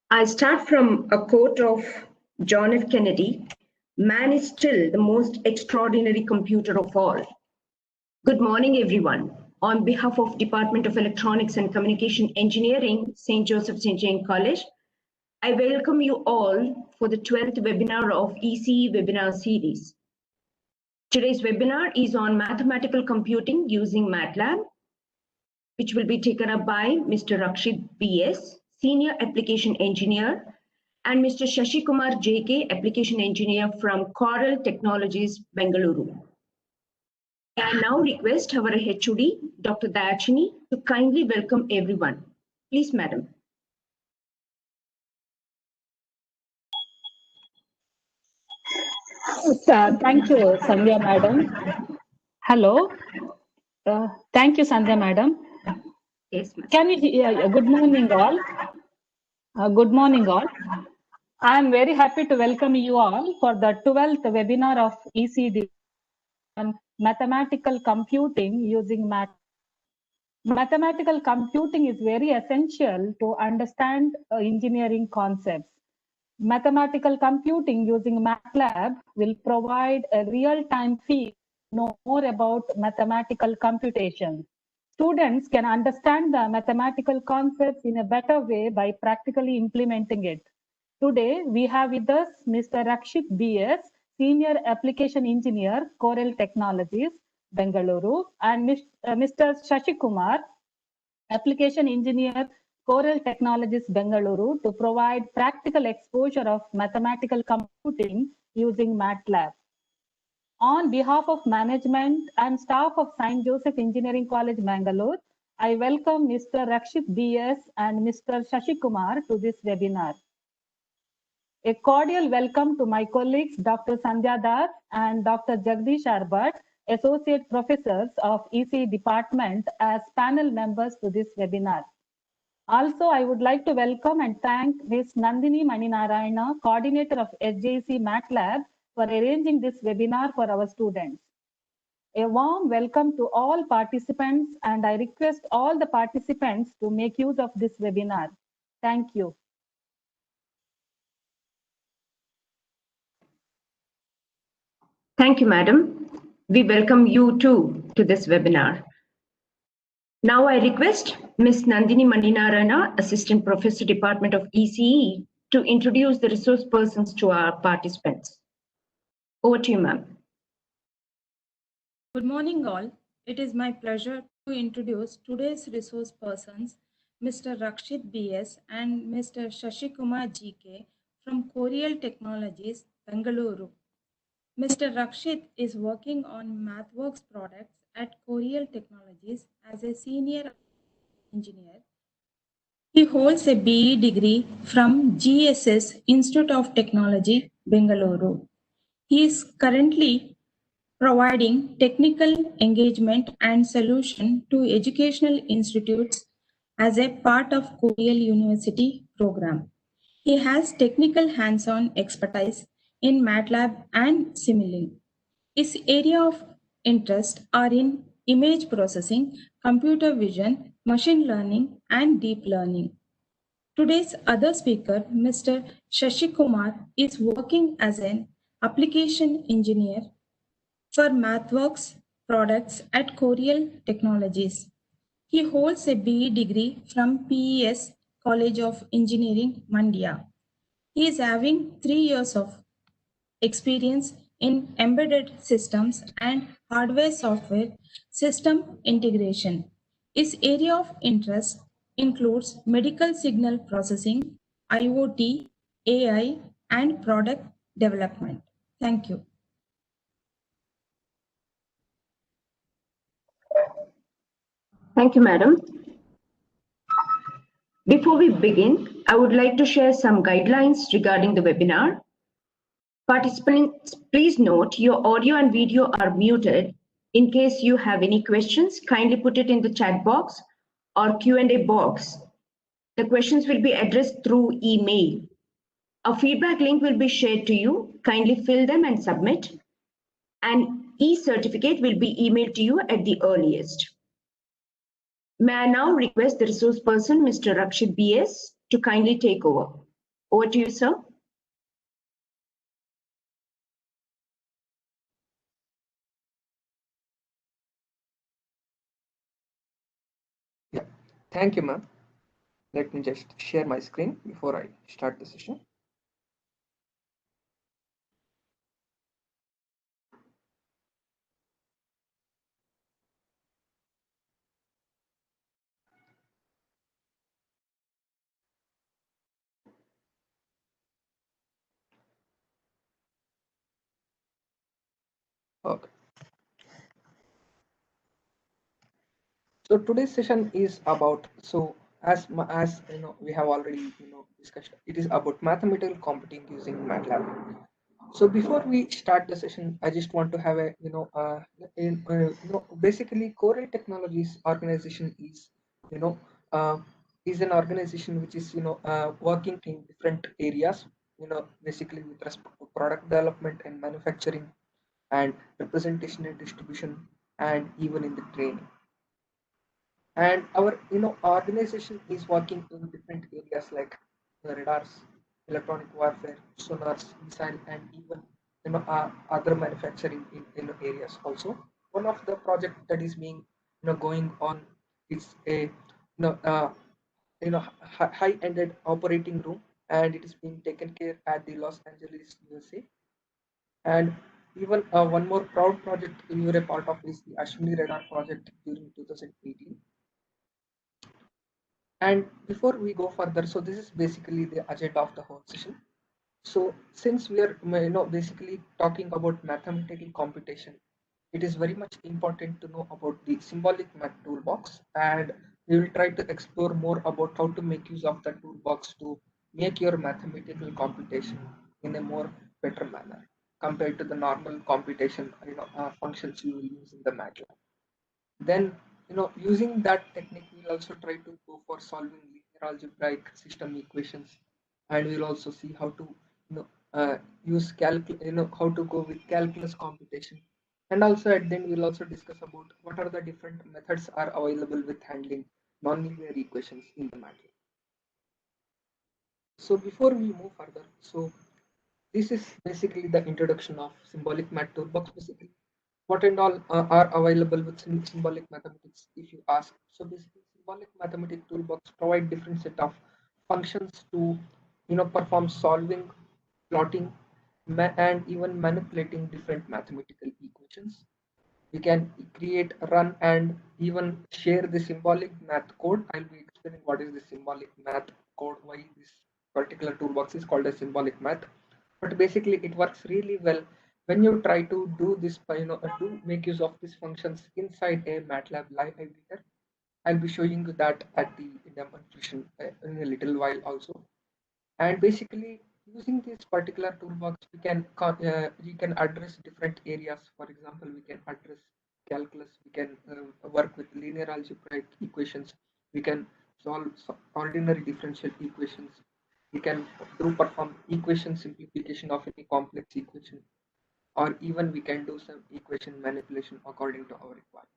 I start from a quote of John F. Kennedy: "Man is still the most extraordinary computer of all." Good morning, everyone. On behalf of Department of Electronics and Communication Engineering, St. Joseph's Engineering College, I welcome you all for the 12th webinar of ECE webinar series. Today's webinar is on mathematical computing using MATLAB, which will be taken up by Mr. Rakshit B.S., Senior Application Engineer, and Mr. Shashi Kumar J.K., Application Engineer from Coral Technologies, Bengaluru. I now request our HOD, Dr. Dayachini, to kindly welcome everyone. Please, Madam. Thank you, Sandhya Madam. Hello. Thank you, Sandhya Madam. Yes, ma'am. Can you hear? Good morning, all. Good morning, all. I am very happy to welcome you all for the 12th webinar of ECD on mathematical computing using MATLAB. Mathematical computing is very essential to understand engineering concepts. Mathematical computing using MATLAB will provide a real-time feed to know more about mathematical computation. Students can understand the mathematical concepts in a better way by practically implementing it. Today, we have with us Mr. Rakshit B.S., Senior Application Engineer, Coral Technologies, Bengaluru, and Mr. Shashi Kumar, Application Engineer, Coral Technologies, Bengaluru, to provide practical exposure of mathematical computing using MATLAB. On behalf of management and staff of St. Joseph Engineering College, Bangalore, I welcome Mr. Rakshit B.S. and Mr. Shashi Kumar to this webinar. A cordial welcome to my colleagues, Dr. Sandhya Das and Dr. Jagdish Arbat, Associate Professors of EC Department, as panel members to this webinar. Also, I would like to welcome and thank Ms. Nandini Maninarayana, Coordinator of SJC MATLAB, for arranging this webinar for our students. A warm welcome to all participants, and I request all the participants to make use of this webinar. Thank you. Thank you, Madam. We welcome you too to this webinar. Now I request Ms. Nandini Maninarayana, Assistant Professor, Department of ECE, to introduce the resource persons to our participants. Over to you, ma'am. Good morning, all. It is my pleasure to introduce today's resource persons, Mr. Rakshit B.S. and Mr. Shashi Kumar G.K. from Coral Technologies, Bengaluru. Mr. Rakshit is working on MathWorks products at Coral Technologies as a senior engineer. He holds a BE degree from GSS Institute of Technology, Bengaluru. He is currently providing technical engagement and solution to educational institutes as a part of Coral University program. He has technical hands-on expertise in MATLAB and Simulink. His area of interest are in image processing, computer vision, machine learning, and deep learning. Today's other speaker, Mr. Shashi Kumar, is working as an application engineer for MathWorks products at Coral Technologies. He holds a BE degree from PES College of Engineering, Mandya. He is having 3 years of experience in embedded systems and hardware-software system integration. His area of interest includes medical signal processing, IoT, AI, and product development. Thank you. Thank you, Madam. Before we begin, I would like to share some guidelines regarding the webinar. Participants, please note your audio and video are muted. In case you have any questions, kindly put it in the chat box or Q&A box. The questions will be addressed through email. A feedback link will be shared to you. Kindly fill them and submit. An e-certificate will be emailed to you at the earliest. May I now request the resource person, Mr. Rakshit B.S., to kindly take over. Over to you, sir. Yeah, thank you, ma'am. Let me just share my screen before I start the session. Okay. So today's session is about, as you know, we have already discussed. It is about mathematical computing using MATLAB. So before we start the session, I just want to have a basically Core Technologies organization is you know uh, is an organization which is working in different areas. Basically with respect to product development and manufacturing and representation and distribution and even in the training. And our organization is working in different areas like radars, electronic warfare, sonars, missile, and even other manufacturing in areas also. One of the project that is being going on is a high-ended operating room, and it is being taken care at the Los Angeles, USA. And even one more proud project you were a part of is the Ashwini radar project during 2018. And before we go further, so this is basically the agenda of the whole session. So since we are basically talking about mathematical computation, it is very much important to know about the symbolic math toolbox, and we will try to explore more about how to make use of the toolbox to make your mathematical computation in a more better manner compared to the normal computation functions you will use in the MATLAB. Then, using that technique, we'll also try to go for solving linear algebraic system equations, and we'll also see how to, use how to go with calculus computation. And also at then we'll also discuss about what are the different methods are available with handling nonlinear equations in the MATLAB. So before we move further, so this is basically the introduction of symbolic math toolbox. Basically, what and all are available with symbolic mathematics, if you ask. So basically, symbolic mathematics toolbox provide different set of functions to perform solving, plotting, and even manipulating different mathematical equations. We can create, run, and even share the symbolic math code. I'll be explaining what is the symbolic math code, why this particular toolbox is called a symbolic math. But basically, it works really well when you try to do this, to make use of these functions inside a MATLAB live editor. I'll be showing you that at the demonstration in a little while also. And basically, using this particular toolbox, we can address different areas. For example, we can address calculus, we can work with linear algebraic equations, we can solve ordinary differential equations, we can do perform equation simplification of any complex equation, or even we can do some equation manipulation according to our requirement.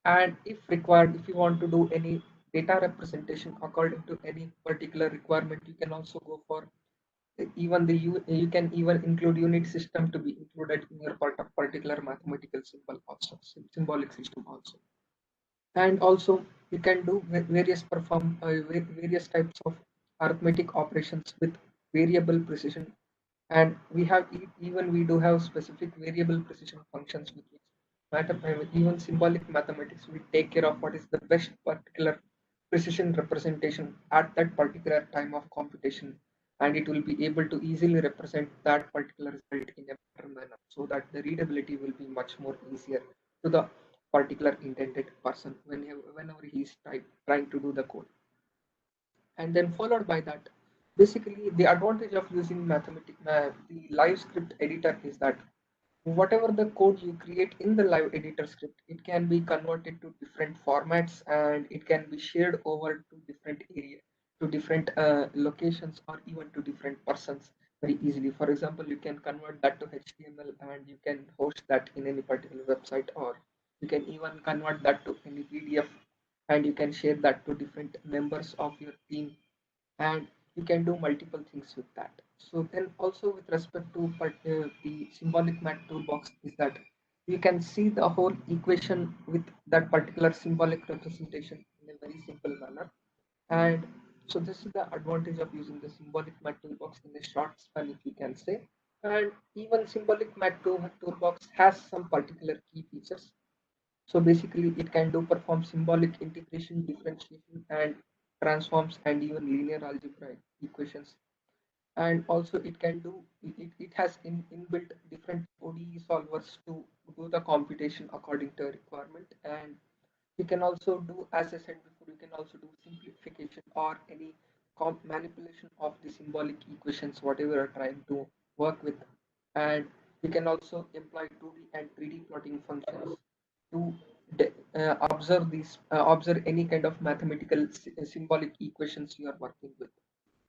And if required, if you want to do any data representation according to any particular requirement, you can also go for even you can even include unit system to be included in your part of particular mathematical symbol also, symbolic system also. And also you can do various types of arithmetic operations with variable precision. And even we do have specific variable precision functions with which even symbolic mathematics will take care of what is the best particular precision representation at that particular time of computation, and it will be able to easily represent that particular result in a better manner so that the readability will be much more easier to the particular intended person whenever he is trying to do the code. And then followed by that, basically the advantage of using the live script editor is that whatever the code you create in the live editor script, it can be converted to different formats, and it can be shared over to different area, to different locations, or even to different persons very easily. For example, you can convert that to HTML and you can host that in any particular website, or you can even convert that to any PDF and you can share that to different members of your team. And you can do multiple things with that. So then also with respect to the symbolic math toolbox is that you can see the whole equation with that particular symbolic representation in a very simple manner. And so this is the advantage of using the symbolic math toolbox in a short span, if you can say. And even symbolic math toolbox has some particular key features. So basically it can do perform symbolic integration, differentiation and transforms and even linear algebra equations. And also it can do, it has inbuilt different ODE solvers to do the computation according to requirement. And you can also do, as I said before, you can also do simplification or any manipulation of the symbolic equations, whatever you're trying to work with. And you can also employ 2D and 3D plotting functions to observe any kind of mathematical symbolic equations you are working with.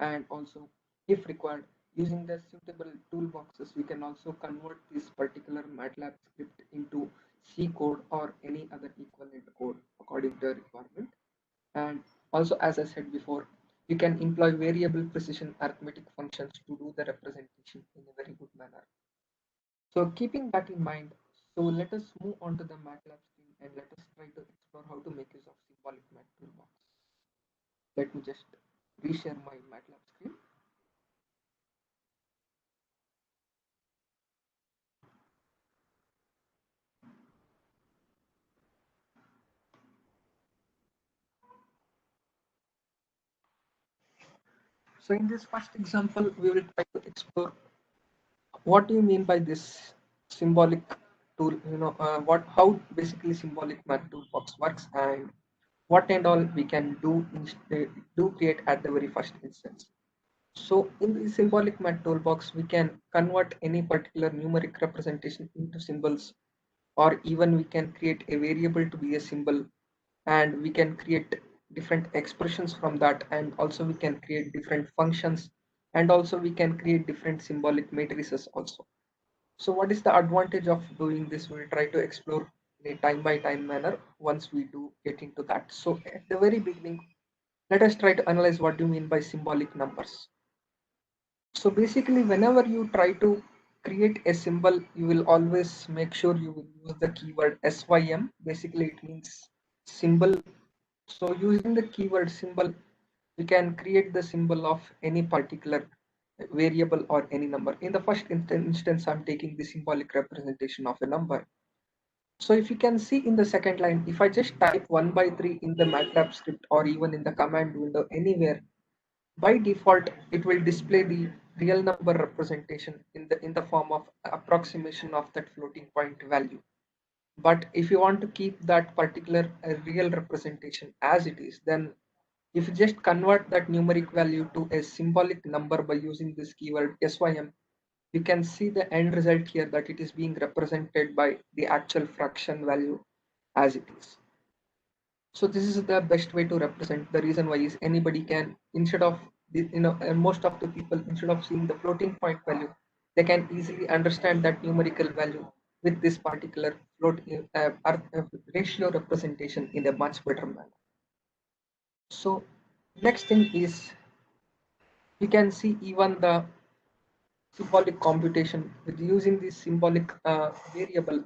And also, if required, using the suitable toolboxes, we can also convert this particular MATLAB script into C code or any other equivalent code according to requirement. And also, as I said before, you can employ variable precision arithmetic functions to do the representation in a very good manner. So keeping that in mind, so let us move on to the MATLAB screen and let us try to explore how to make use of symbolic math toolbox. Let me just reshare my MATLAB screen. So in this first example, we will try to explore what do you mean by this symbolic tool, how basically symbolic math toolbox works and what and all we can do create at the very first instance. So in the symbolic math toolbox, we can convert any particular numeric representation into symbols, or even we can create a variable to be a symbol, and we can create different expressions from that, and also we can create different functions, and also we can create different symbolic matrices also. So what is the advantage of doing this? We'll try to explore in a time by time manner once we do get into that. So at the very beginning, let us try to analyze what do you mean by symbolic numbers. So basically, whenever you try to create a symbol, you will always make sure you will use the keyword SYM. Basically, it means symbol. So using the keyword symbol, we can create the symbol of any particular variable or any number. In the first instance, I'm taking the symbolic representation of a number. So if you can see in the second line, if I just type 1 by 3 in the MATLAB script or even in the command window anywhere, by default, it will display the real number representation in the form of approximation of that floating point value. But if you want to keep that particular real representation as it is, then if you just convert that numeric value to a symbolic number by using this keyword SYM, you can see the end result here that it is being represented by the actual fraction value as it is. So this is the best way to represent. The reason why is anybody can, instead of most of the people, instead of seeing the floating point value, they can easily understand that numerical value with this particular ratio representation in a much better manner. So next thing is, you can see even the symbolic computation with using this symbolic variable.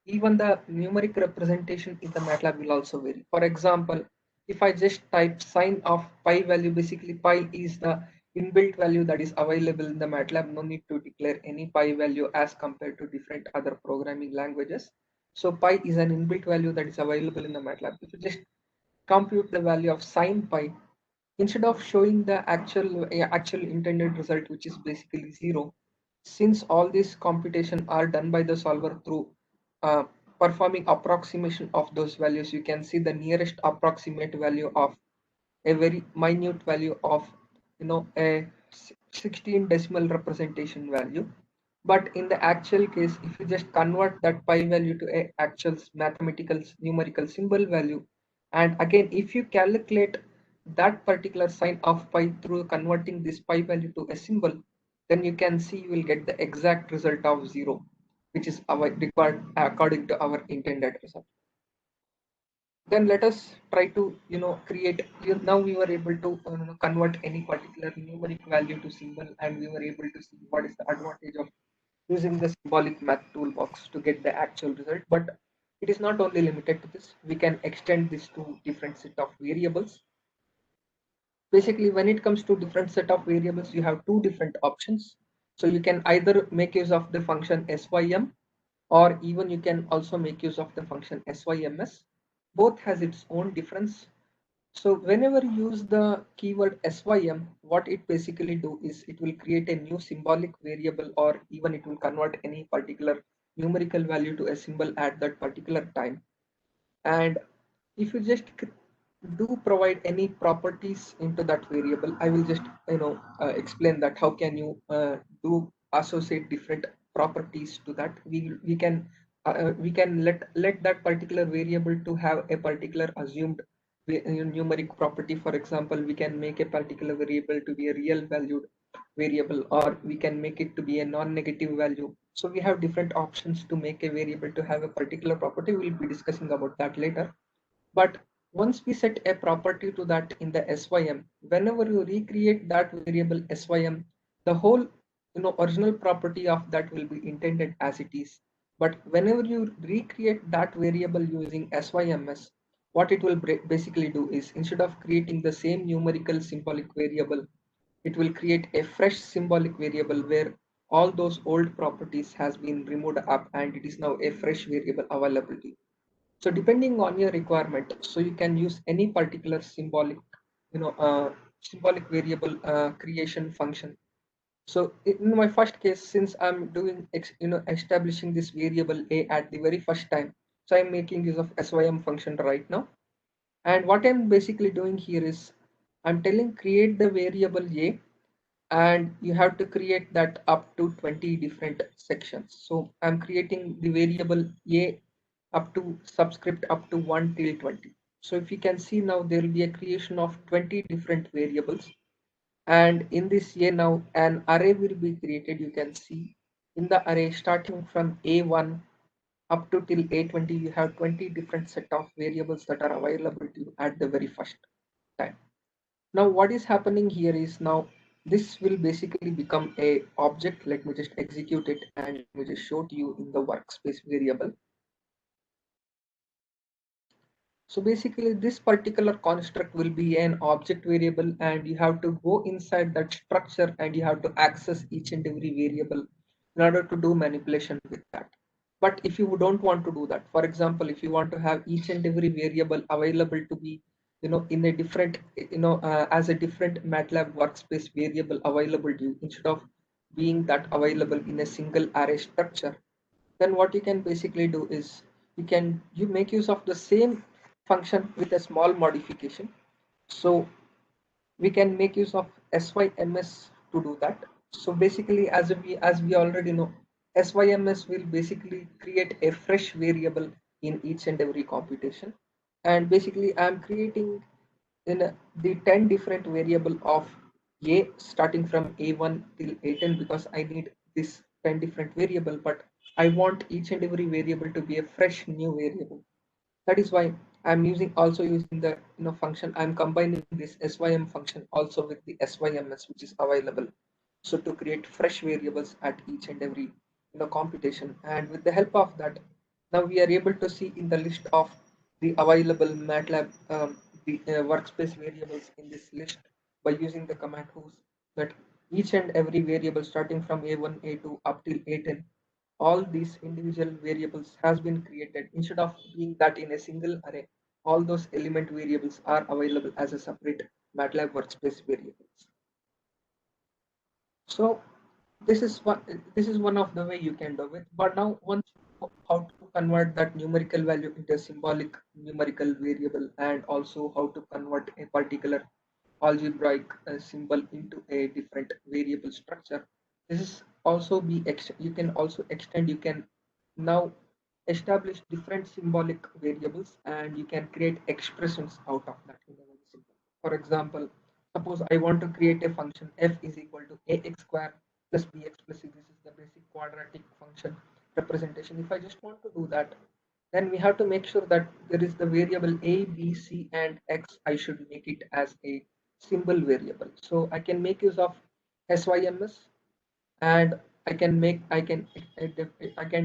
Even the numeric representation in the MATLAB will also vary. For example, if I just type sine of pi value, basically pi is the inbuilt value that is available in the MATLAB. No need to declare any pi value as compared to different other programming languages. So pi is an inbuilt value that is available in the MATLAB. If you just compute the value of sine pi, instead of showing the actual intended result, which is basically 0, since all these computation are done by the solver through uh, performing approximation of those values, you can see the nearest approximate value of a very minute value of a 16 decimal representation value. But in the actual case, if you just convert that pi value to a actual mathematical numerical symbol value, and again if you calculate that particular sign of pi through converting this pi value to a symbol, then you can see you will get the exact result of 0, which is our required according to our intended result. Then let us try to create. Now we were able to convert any particular numeric value to symbol, and we were able to see what is the advantage of using the symbolic math toolbox to get the actual result. But it is not only limited to this. We can extend this to different set of variables. Basically, when it comes to different set of variables, you have two different options. So you can either make use of the function sym, or even you can also make use of the function syms. Both has its own difference. So whenever you use the keyword sym, what it basically do is it will create a new symbolic variable, or even it will convert any particular numerical value to a symbol at that particular time. And if you just do provide any properties into that variable, I will just explain that how can you do associate different properties to that. We can let that particular variable to have a particular assumed numeric property. For example, we can make a particular variable to be a real valued variable, or we can make it to be a non-negative value. So we have different options to make a variable to have a particular property. We'll be discussing about that later. But once we set a property to that in the sym, whenever you recreate that variable sym, the whole original property of that will be intended as it is. But whenever you recreate that variable using syms, what it will basically do is, instead of creating the same numerical symbolic variable, it will create a fresh symbolic variable where all those old properties has been removed up, and it is now a fresh variable available to you. So depending on your requirement, so you can use any particular symbolic variable creation function. So in my first case, since I'm doing establishing this variable a at the very first time, so I'm making use of sym function right now. And what I'm basically doing here is I'm telling create the variable a, and you have to create that up to 20 different sections. So I'm creating the variable a up to subscript up to 1 till 20. So if you can see now, there will be a creation of 20 different variables. And in this a, now an array will be created. You can see in the array starting from a1 up to till a20, you have 20 different set of variables that are available to you at the very first time. Now what is happening here is, now this will basically become a object. Let me just execute it and let me just show to you in the workspace variable. So basically this particular construct will be an object variable, and you have to go inside that structure and you have to access each and every variable in order to do manipulation with that. But if you don't want to do that, for example, if you want to have each and every variable available to be in a different as a different MATLAB workspace variable available to you, instead of being that available in a single array structure, then what you can basically do is you make use of the same function with a small modification. So we can make use of syms to do that. So basically, as we already know, syms will basically create a fresh variable in each and every computation. And basically I'm creating the 10 different variable of a starting from a1 till a10, because I need this 10 different variable, but I want each and every variable to be a fresh new variable. That is why I'm using the function. I'm combining this sym function also with the syms which is available, so to create fresh variables at each and every computation. And with the help of that, now we are able to see in the list of the available MATLAB the workspace variables in this list by using the command whos, that each and every variable starting from a1 a2 up till a10, all these individual variables has been created. Instead of being that in a single array, all those element variables are available as a separate MATLAB workspace variables. So this is one of the way you can do it. But now once you know how to convert that numerical value into a symbolic numerical variable, and also how to convert a particular algebraic symbol into a different variable structure, this is also you can also extend. You can now establish different symbolic variables, and you can create expressions out of that in a very simple. For example, suppose I want to create a function f is equal to ax square plus bx plus c. This is the basic quadratic function representation. If I just want to do that, then we have to make sure that there is the variable a, b, c, and x. I should make it as a symbol variable. So I can make use of syms, and I can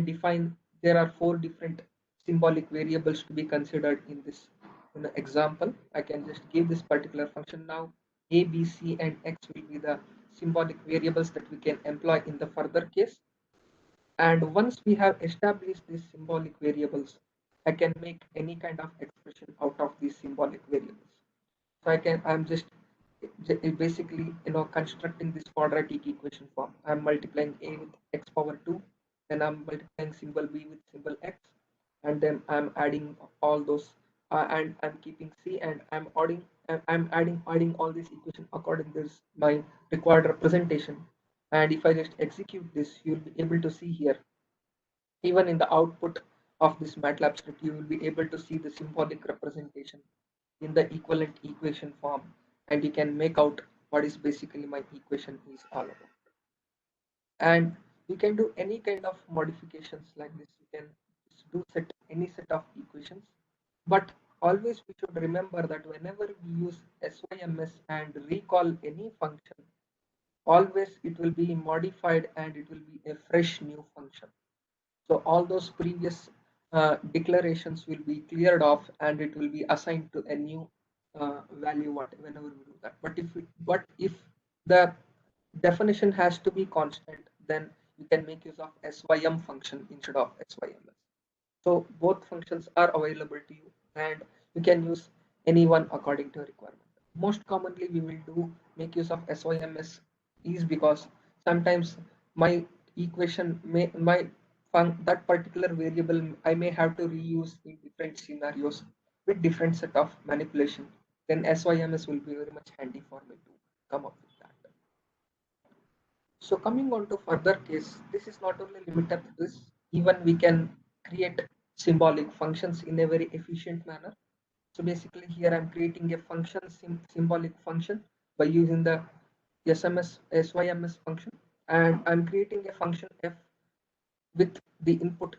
define. There are 4 different symbolic variables to be considered in this example. I can just give this particular function now. A, b, c, and x will be the symbolic variables that we can employ in the further case. And once we have established these symbolic variables, I can make any kind of expression out of these symbolic variables. So I'm just basically, constructing this quadratic equation form. I'm multiplying a with x power 2, then I'm multiplying symbol b with symbol x, and then I'm adding all those, and I'm keeping c, and I'm adding all these equations according to this my required representation. And if I just execute this, you'll be able to see here, even in the output of this MATLAB script, you will be able to see the symbolic representation in the equivalent equation form, and you can make out what is basically my equation is all about. And you can do any kind of modifications like this. You can do any set of equations, but always we should remember that whenever we use SYMS and recall any function, always it will be modified and it will be a fresh new function. So all those previous declarations will be cleared off and it will be assigned to a new value whenever we do that. But if the definition has to be constant, then you can make use of SYM function instead of SYMS. So both functions are available to you, and you can use any one according to your requirement. Most commonly we will do make use of SYMS is because sometimes my equation that particular variable I may have to reuse in different scenarios with different set of manipulation. Then SYMS will be very much handy for me to come up with that. So coming on to further case, this is not only limited to this, even we can create symbolic functions in a very efficient manner. So basically here I'm creating a function, symbolic function by using the SYMS function, and I'm creating a function f with the input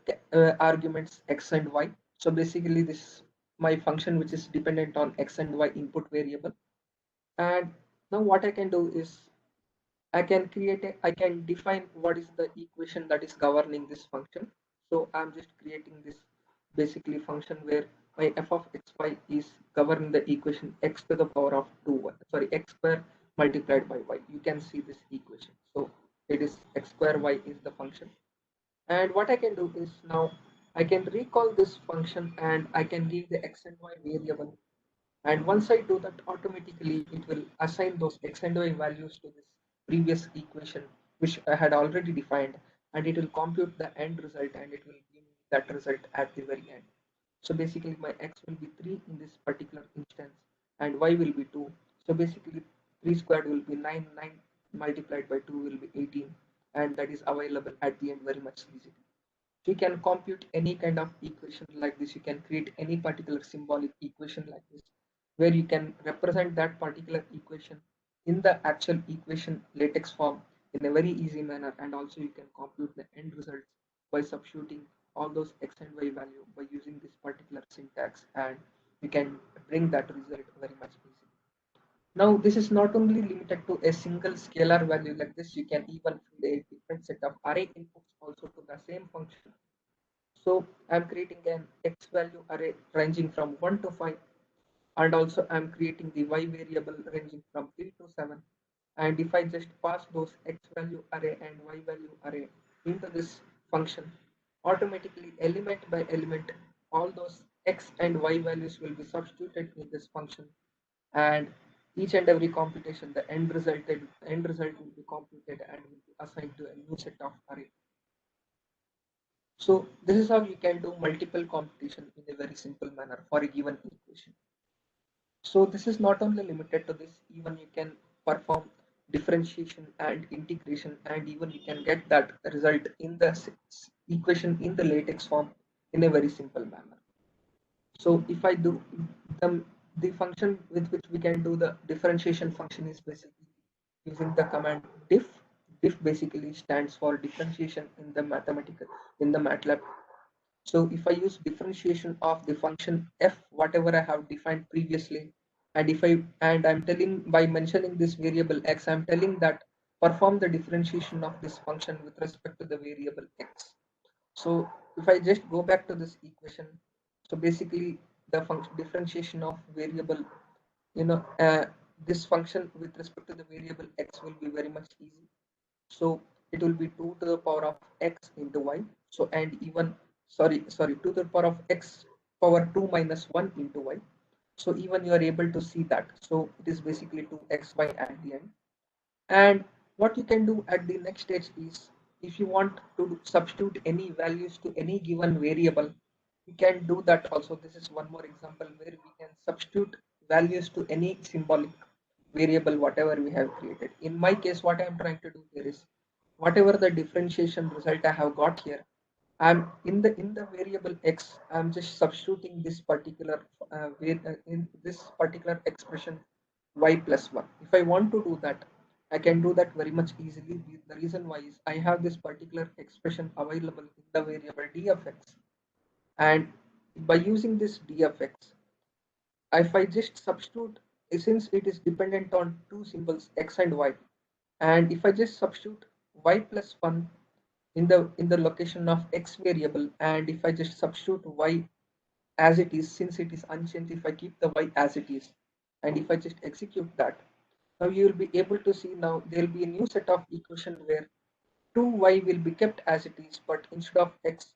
arguments x and y. So basically this my function which is dependent on x and y input variable. And now what I can do is I can define what is the equation that is governing this function. So I'm just creating this basically function where my f of xy is governing the equation x to the power of 2y, sorry, x square multiplied by y. You can see this equation. So it is x square y is the function. And what I can do is now I can recall this function and I can give the x and y variable. And once I do that, automatically it will assign those x and y values to this previous equation, which I had already defined, and it will compute the end result and it will give me that result at the very end. So basically my x will be 3 in this particular instance and y will be 2. So basically 3 squared will be 9, 9 multiplied by 2 will be 18, and that is available at the end very much easily. You can compute any kind of equation like this. You can create any particular symbolic equation like this, where you can represent that particular equation in the actual equation latex form in a very easy manner, and also you can compute the end results by substituting all those x and y value by using this particular syntax, and you can bring that result very much easily. Now this is not only limited to a single scalar value like this, you can even fill a different set of array inputs also to the same function. So I'm creating an x value array ranging from 1 to 5, and also I'm creating the y variable ranging from 3 to 7. And if I just pass those x value array and y value array into this function, automatically element by element, all those x and y values will be substituted in this function, and each and every computation, the end result will be computed and will be assigned to a new set of array. So this is how you can do multiple computation in a very simple manner for a given equation. So this is not only limited to this, even you can perform differentiation and integration, and even you can get that result in the equation in the latex form in a very simple manner. So if I do the function with which we can do the differentiation function is basically using the command diff. Diff basically stands for differentiation in the MATLAB. So if I use differentiation of the function f, whatever I have defined previously, and I'm telling by mentioning this variable x, I'm telling that perform the differentiation of this function with respect to the variable x. So if I just go back to this equation, so basically the function differentiation of variable, you know, this function with respect to the variable x will be very much easy. So it will be 2 to the power of x into y. So and even 2 to the power of x power 2 minus 1 into y. So even you are able to see that. So it is basically 2xy at the end. And what you can do at the next stage is, if you want to substitute any values to any given variable, you can do that also. This is one more example where we can substitute values to any symbolic variable whatever we have created. In my case, what I am trying to do here is, whatever the differentiation result I have got here, I'm in the variable x, I'm just substituting this particular in this particular expression y plus 1. If I want to do that, I can do that very much easily. The reason why is I have this particular expression available in the variable d of x, and by using this d of x, if I just substitute, since it is dependent on two symbols x and y, and if I just substitute y plus 1 in the location of x variable, and if I just substitute y as it is, since it is unchanged, if I keep the y as it is, and if I just execute that, now you will be able to see, now there will be a new set of equation where 2y will be kept as it is, but instead of x,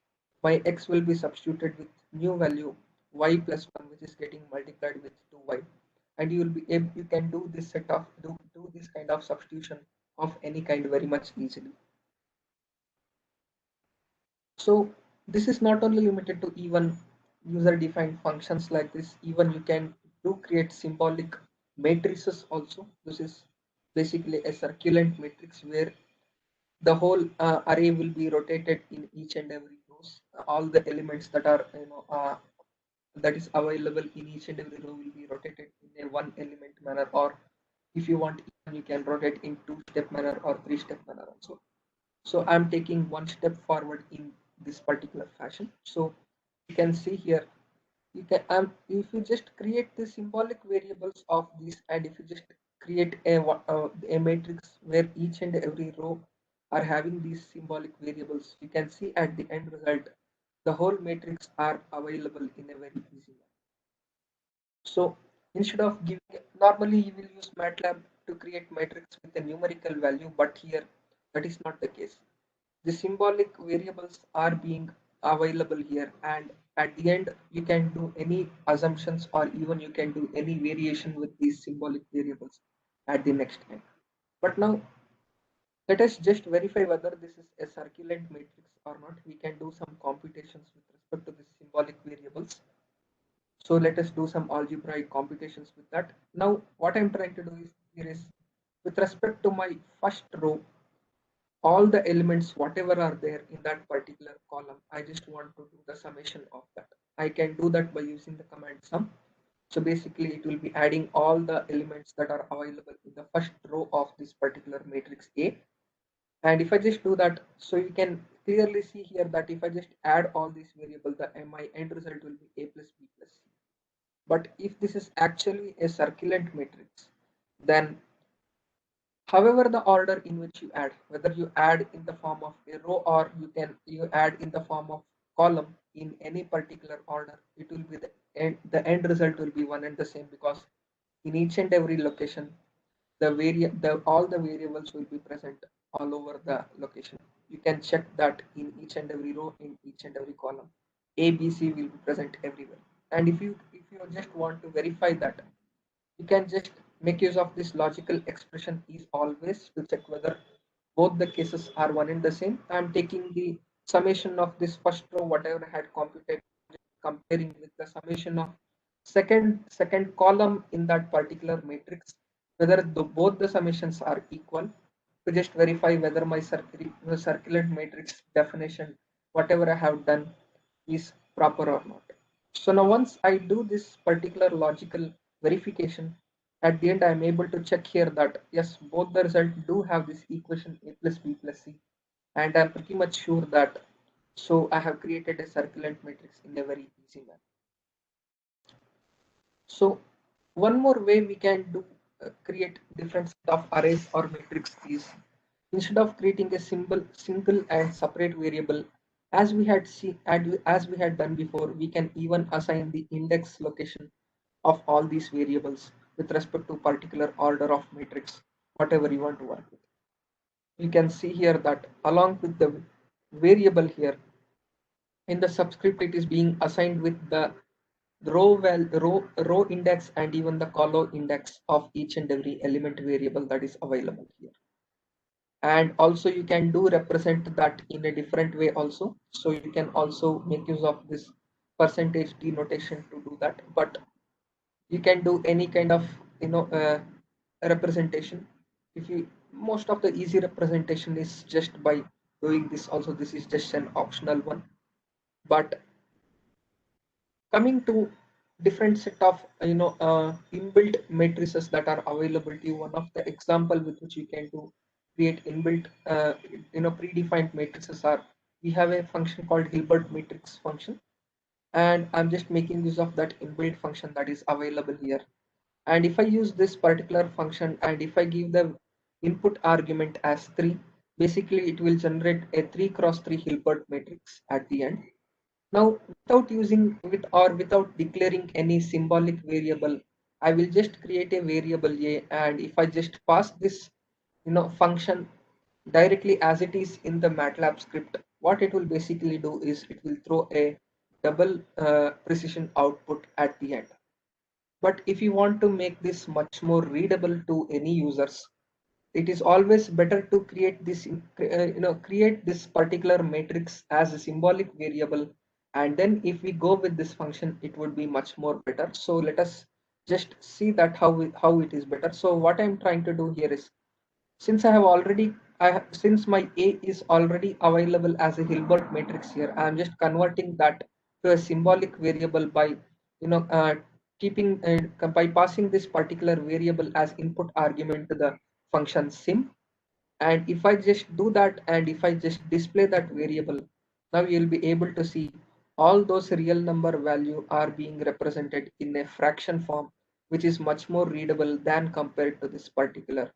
my x will be substituted with new value y plus 1, which is getting multiplied with 2y, and you will be able, you can do this set of do this kind of substitution of any kind very much easily. So this is not only limited to even user defined functions like this, even you can do create symbolic matrices also. This is basically a circulant matrix where the whole array will be rotated in each and every rows. All the elements that are, that is available in each and every row will be rotated in a one element manner, or if you want, you can rotate in two-step manner or three-step manner also. So I'm taking one step forward in this particular fashion. So you can see here, you can if you just create the symbolic variables of these, and if you just create a matrix where each and every row are having these symbolic variables, you can see at the end result the whole matrix are available in a very easy way. So instead of giving, normally you will use MATLAB to create matrix with a numerical value, but here that is not the case. The symbolic variables are being available here, and at the end you can do any assumptions, or even you can do any variation with these symbolic variables at the next end. But now let us just verify whether this is a circulant matrix or not. We can do some computations with respect to the symbolic variables. So let us do some algebraic computations with that. Now what I'm trying to do is, here is, with respect to my first row, all the elements whatever are there in that particular column, I just want to do the summation of that. I can do that by using the command sum. So basically it will be adding all the elements that are available in the first row of this particular matrix A. And if I just do that, so you can clearly see here that if I just add all these variables, my end result will be A plus B plus C. But if this is actually a circulant matrix, then however the order in which you add, whether you add in the form of a row or you add in the form of column, in any particular order, it will be the end result will be one and the same, because in each and every location all the variables will be present all over the location. You can check that in each and every row, in each and every column, A, B, C will be present everywhere. And if you just want to verify that, you can just make use of this logical expression is always, to check whether both the cases are one and the same. I'm taking the summation of this first row, whatever I had computed, comparing with the summation of second column in that particular matrix, whether both the summations are equal, to just verify whether my circulant matrix definition, whatever I have done, is proper or not. So now once I do this particular logical verification, at the end I'm able to check here that yes, both the result do have this equation A plus B plus C, and I'm pretty much sure that So I have created a circulant matrix in a very easy manner. So one more way we can do create different set of arrays or matrix is, instead of creating a single and separate variable, as we had seen as we had done before, we can even assign the index location of all these variables with respect to particular order of matrix, whatever you want to work with. You can see here that along with the variable here in the subscript, it is being assigned with the row index and even the column index of each and every element variable that is available here. And also you can do represent that in a different way also. So you can also make use of this percentage denotation to do that, but you can do any kind of representation. If you Most of the easy representation is just by doing this also. This is just an optional one. But coming to different set of inbuilt matrices that are available to you, one of the example with which you can do create inbuilt predefined matrices are, we have a function called Hilbert matrix function, and I'm just making use of that inbuilt function that is available here. And if I use this particular function and if I give the input argument as 3, basically it will generate a 3 cross 3 Hilbert matrix at the end. Now, without using with or without declaring any symbolic variable, I will just create a variable a, and if I just pass this function directly as it is in the MATLAB script, what it will basically do is it will throw a double precision output at the end. But if you want to make this much more readable to any users, it is always better to create this create this particular matrix as a symbolic variable, and then if we go with this function, it would be much more better. So let us just see that how it is better. So what I'm trying to do here is, since since my A is already available as a Hilbert matrix here, I'm just converting that to a symbolic variable by keeping by passing this particular variable as input argument to the function sim. And if I just do that and if I just display that variable, now you'll be able to see all those real number value are being represented in a fraction form, which is much more readable than compared to this particular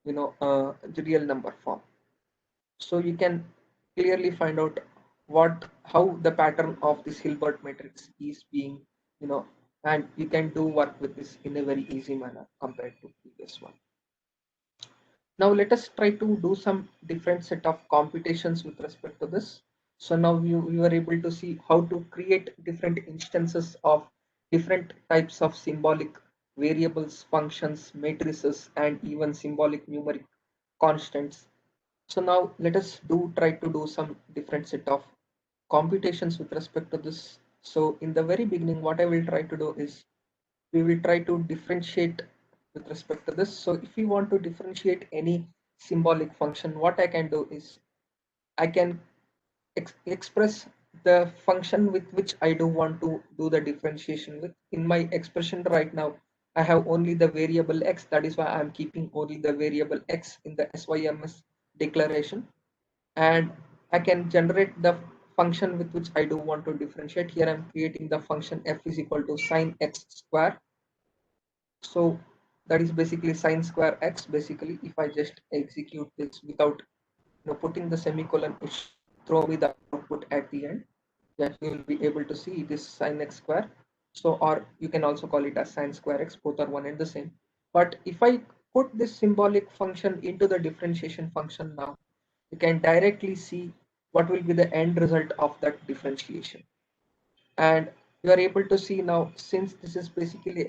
the real number form. So you can clearly find out how the pattern of this Hilbert matrix is being, and you can do work with this in a very easy manner compared to previous one. Now let us try to do some different set of computations with respect to this. So now you are able to see how to create different instances of different types of symbolic variables, functions, matrices, and even symbolic numeric constants. So now let us try to do some different set of computations with respect to this. So in the very beginning, what I will try to do is we will try to differentiate with respect to this. So if we want to differentiate any symbolic function, what I can do is I can express the function with which I do want to do the differentiation with. In my expression right now, I have only the variable x. That is why I'm keeping only the variable x in the SYMS declaration. And I can generate the function with which I do want to differentiate. Here I'm creating the function f is equal to sine x square. So that is basically sine square x. Basically, if I just execute this without putting the semicolon, it should throw me the output at the end. Yeah, you will be able to see it is sine x square. So, or you can also call it as sine square x, both are one and the same. But if I put this symbolic function into the differentiation function now, you can directly see what will be the end result of that differentiation. And you are able to see now, since this is basically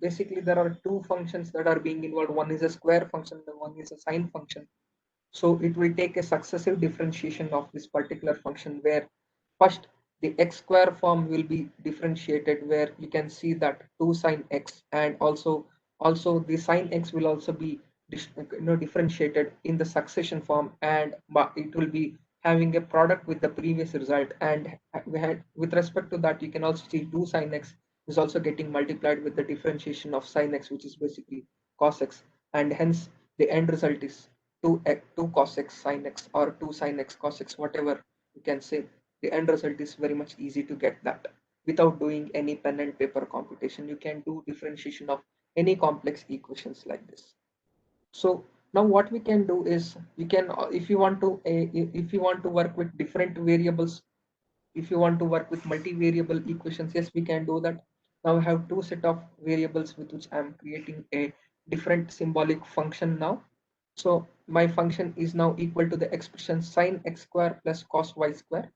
basically there are two functions that are being involved. One is a square function and one is a sine function. So it will take a successive differentiation of this particular function, where first the x square form will be differentiated, where you can see that 2 sine x, and also the sine x will also be differentiated in the succession form, and it will be having a product with the previous result. And with respect to that, you can also see 2 sine x is also getting multiplied with the differentiation of sine x, which is basically cos x, and hence the end result is 2 cos x sine x, or 2 sine x cos x, whatever you can say the end result is very much easy to get that without doing any pen and paper computation. You can do differentiation of any complex equations like this. So now what we can do is you can if you want to work with different variables, if you want to work with multivariable equations, yes, we can do that. Now I have two set of variables with which I'm creating a different symbolic function now. So my function is now equal to the expression sine x square plus cos y square.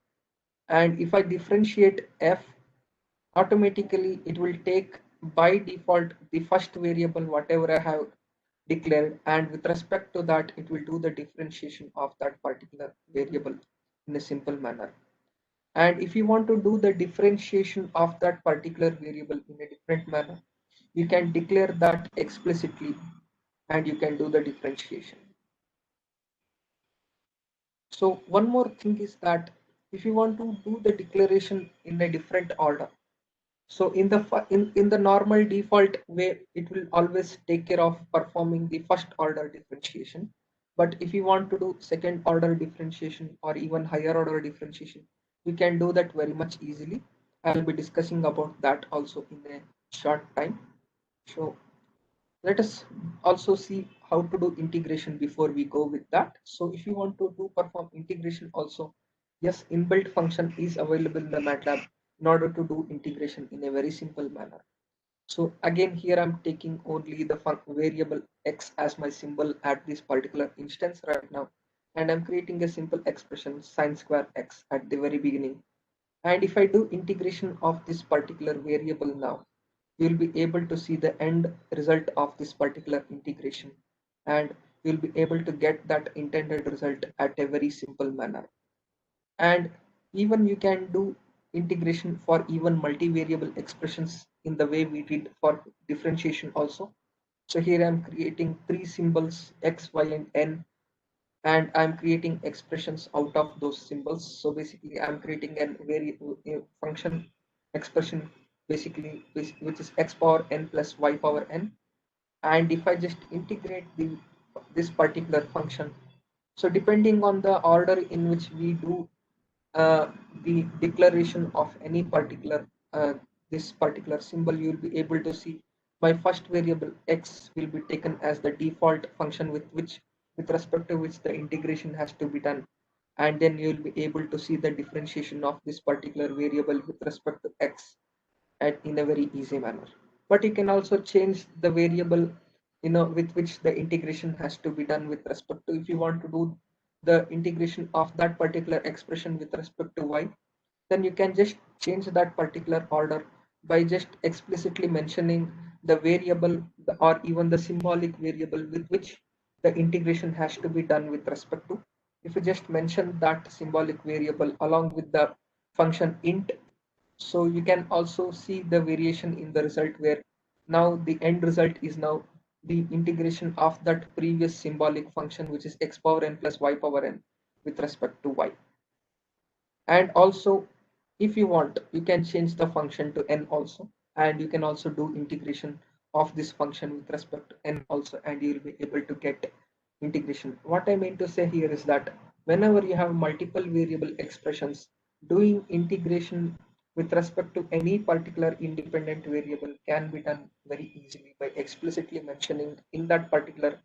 And if I differentiate f, automatically it will take by default the first variable whatever I have declared, and with respect to that it will do the differentiation of that particular variable in a simple manner. And if you want to do the differentiation of that particular variable in a different manner, you can declare that explicitly and you can do the differentiation. So one more thing is that if you want to do the declaration in a different order, so in the normal default way, it will always take care of performing the first order differentiation. But if you want to do second order differentiation or even higher order differentiation, you can do that very much easily. I'll be discussing about that also in a short time. So let us also see how to do integration before we go with that. So if you want to do perform integration also, yes, inbuilt function is available in the MATLAB in order to do integration in a very simple manner. So again, here I'm taking only the variable x as my symbol at this particular instance right now. And I'm creating a simple expression sine square x at the very beginning. And if I do integration of this particular variable now, you'll be able to see the end result of this particular integration, and you'll be able to get that intended result at a very simple manner. And even you can do integration for even multivariable expressions in the way we did for differentiation also. So here I'm creating three symbols x, y, and n, and I'm creating expressions out of those symbols. So basically I'm creating a function expression basically which is x power n plus y power n. And if I just integrate this particular function, so depending on the order in which we do the declaration of any particular this particular symbol, you'll be able to see my first variable x will be taken as the default function with respect to which the integration has to be done, and then you'll be able to see the differentiation of this particular variable with respect to x in a very easy manner. But you can also change the variable with which the integration has to be done with respect to, if you want to do the integration of that particular expression with respect to y, then you can just change that particular order by just explicitly mentioning the variable or even the symbolic variable with which the integration has to be done with respect to. If you just mention that symbolic variable along with the function int, so you can also see the variation in the result, where now the end result is now the integration of that previous symbolic function, which is x power n plus y power n with respect to y. And also, if you want, you can change the function to n also, and you can also do integration of this function with respect to n also, and you'll be able to get integration. What I mean to say here is that whenever you have multiple variable expressions, doing integration with respect to any particular independent variable can be done very easily by explicitly mentioning in that particular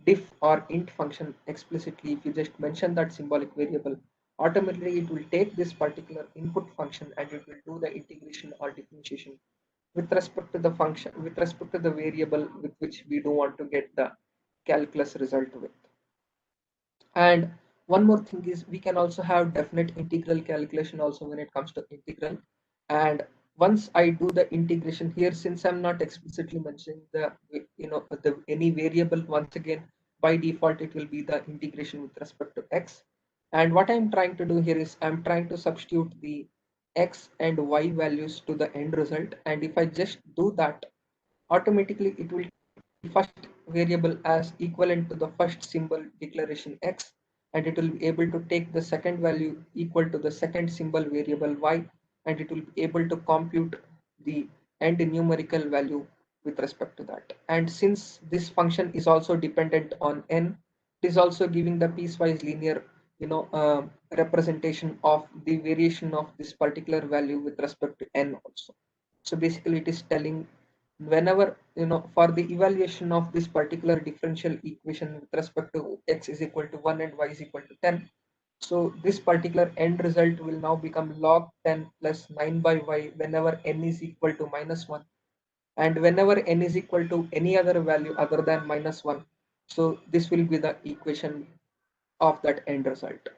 diff or int function explicitly. If you just mention that symbolic variable, automatically it will take this particular input function and it will do the integration or differentiation with respect to the function, with respect to the variable with which we do want to get the calculus result with. And one more thing is we can also have definite integral calculation also when it comes to integral. And once I do the integration here, since I'm not explicitly mentioning the any variable, once again by default it will be the integration with respect to x. And what I'm trying to do here is I'm trying to substitute the x and y values to the end result. And if I just do that, automatically it will first variable as equivalent to the first symbol declaration x, and it will be able to take the second value equal to the second symbol variable y, and it will be able to compute the end numerical value with respect to that. And since this function is also dependent on n, it is also giving the piecewise linear representation of the variation of this particular value with respect to n also. So basically it is telling whenever, for the evaluation of this particular differential equation with respect to x is equal to 1 and y is equal to 10. So this particular end result will now become log 10 plus 9 by y whenever n is equal to -1, and whenever n is equal to any other value other than -1. So this will be the equation of that end result.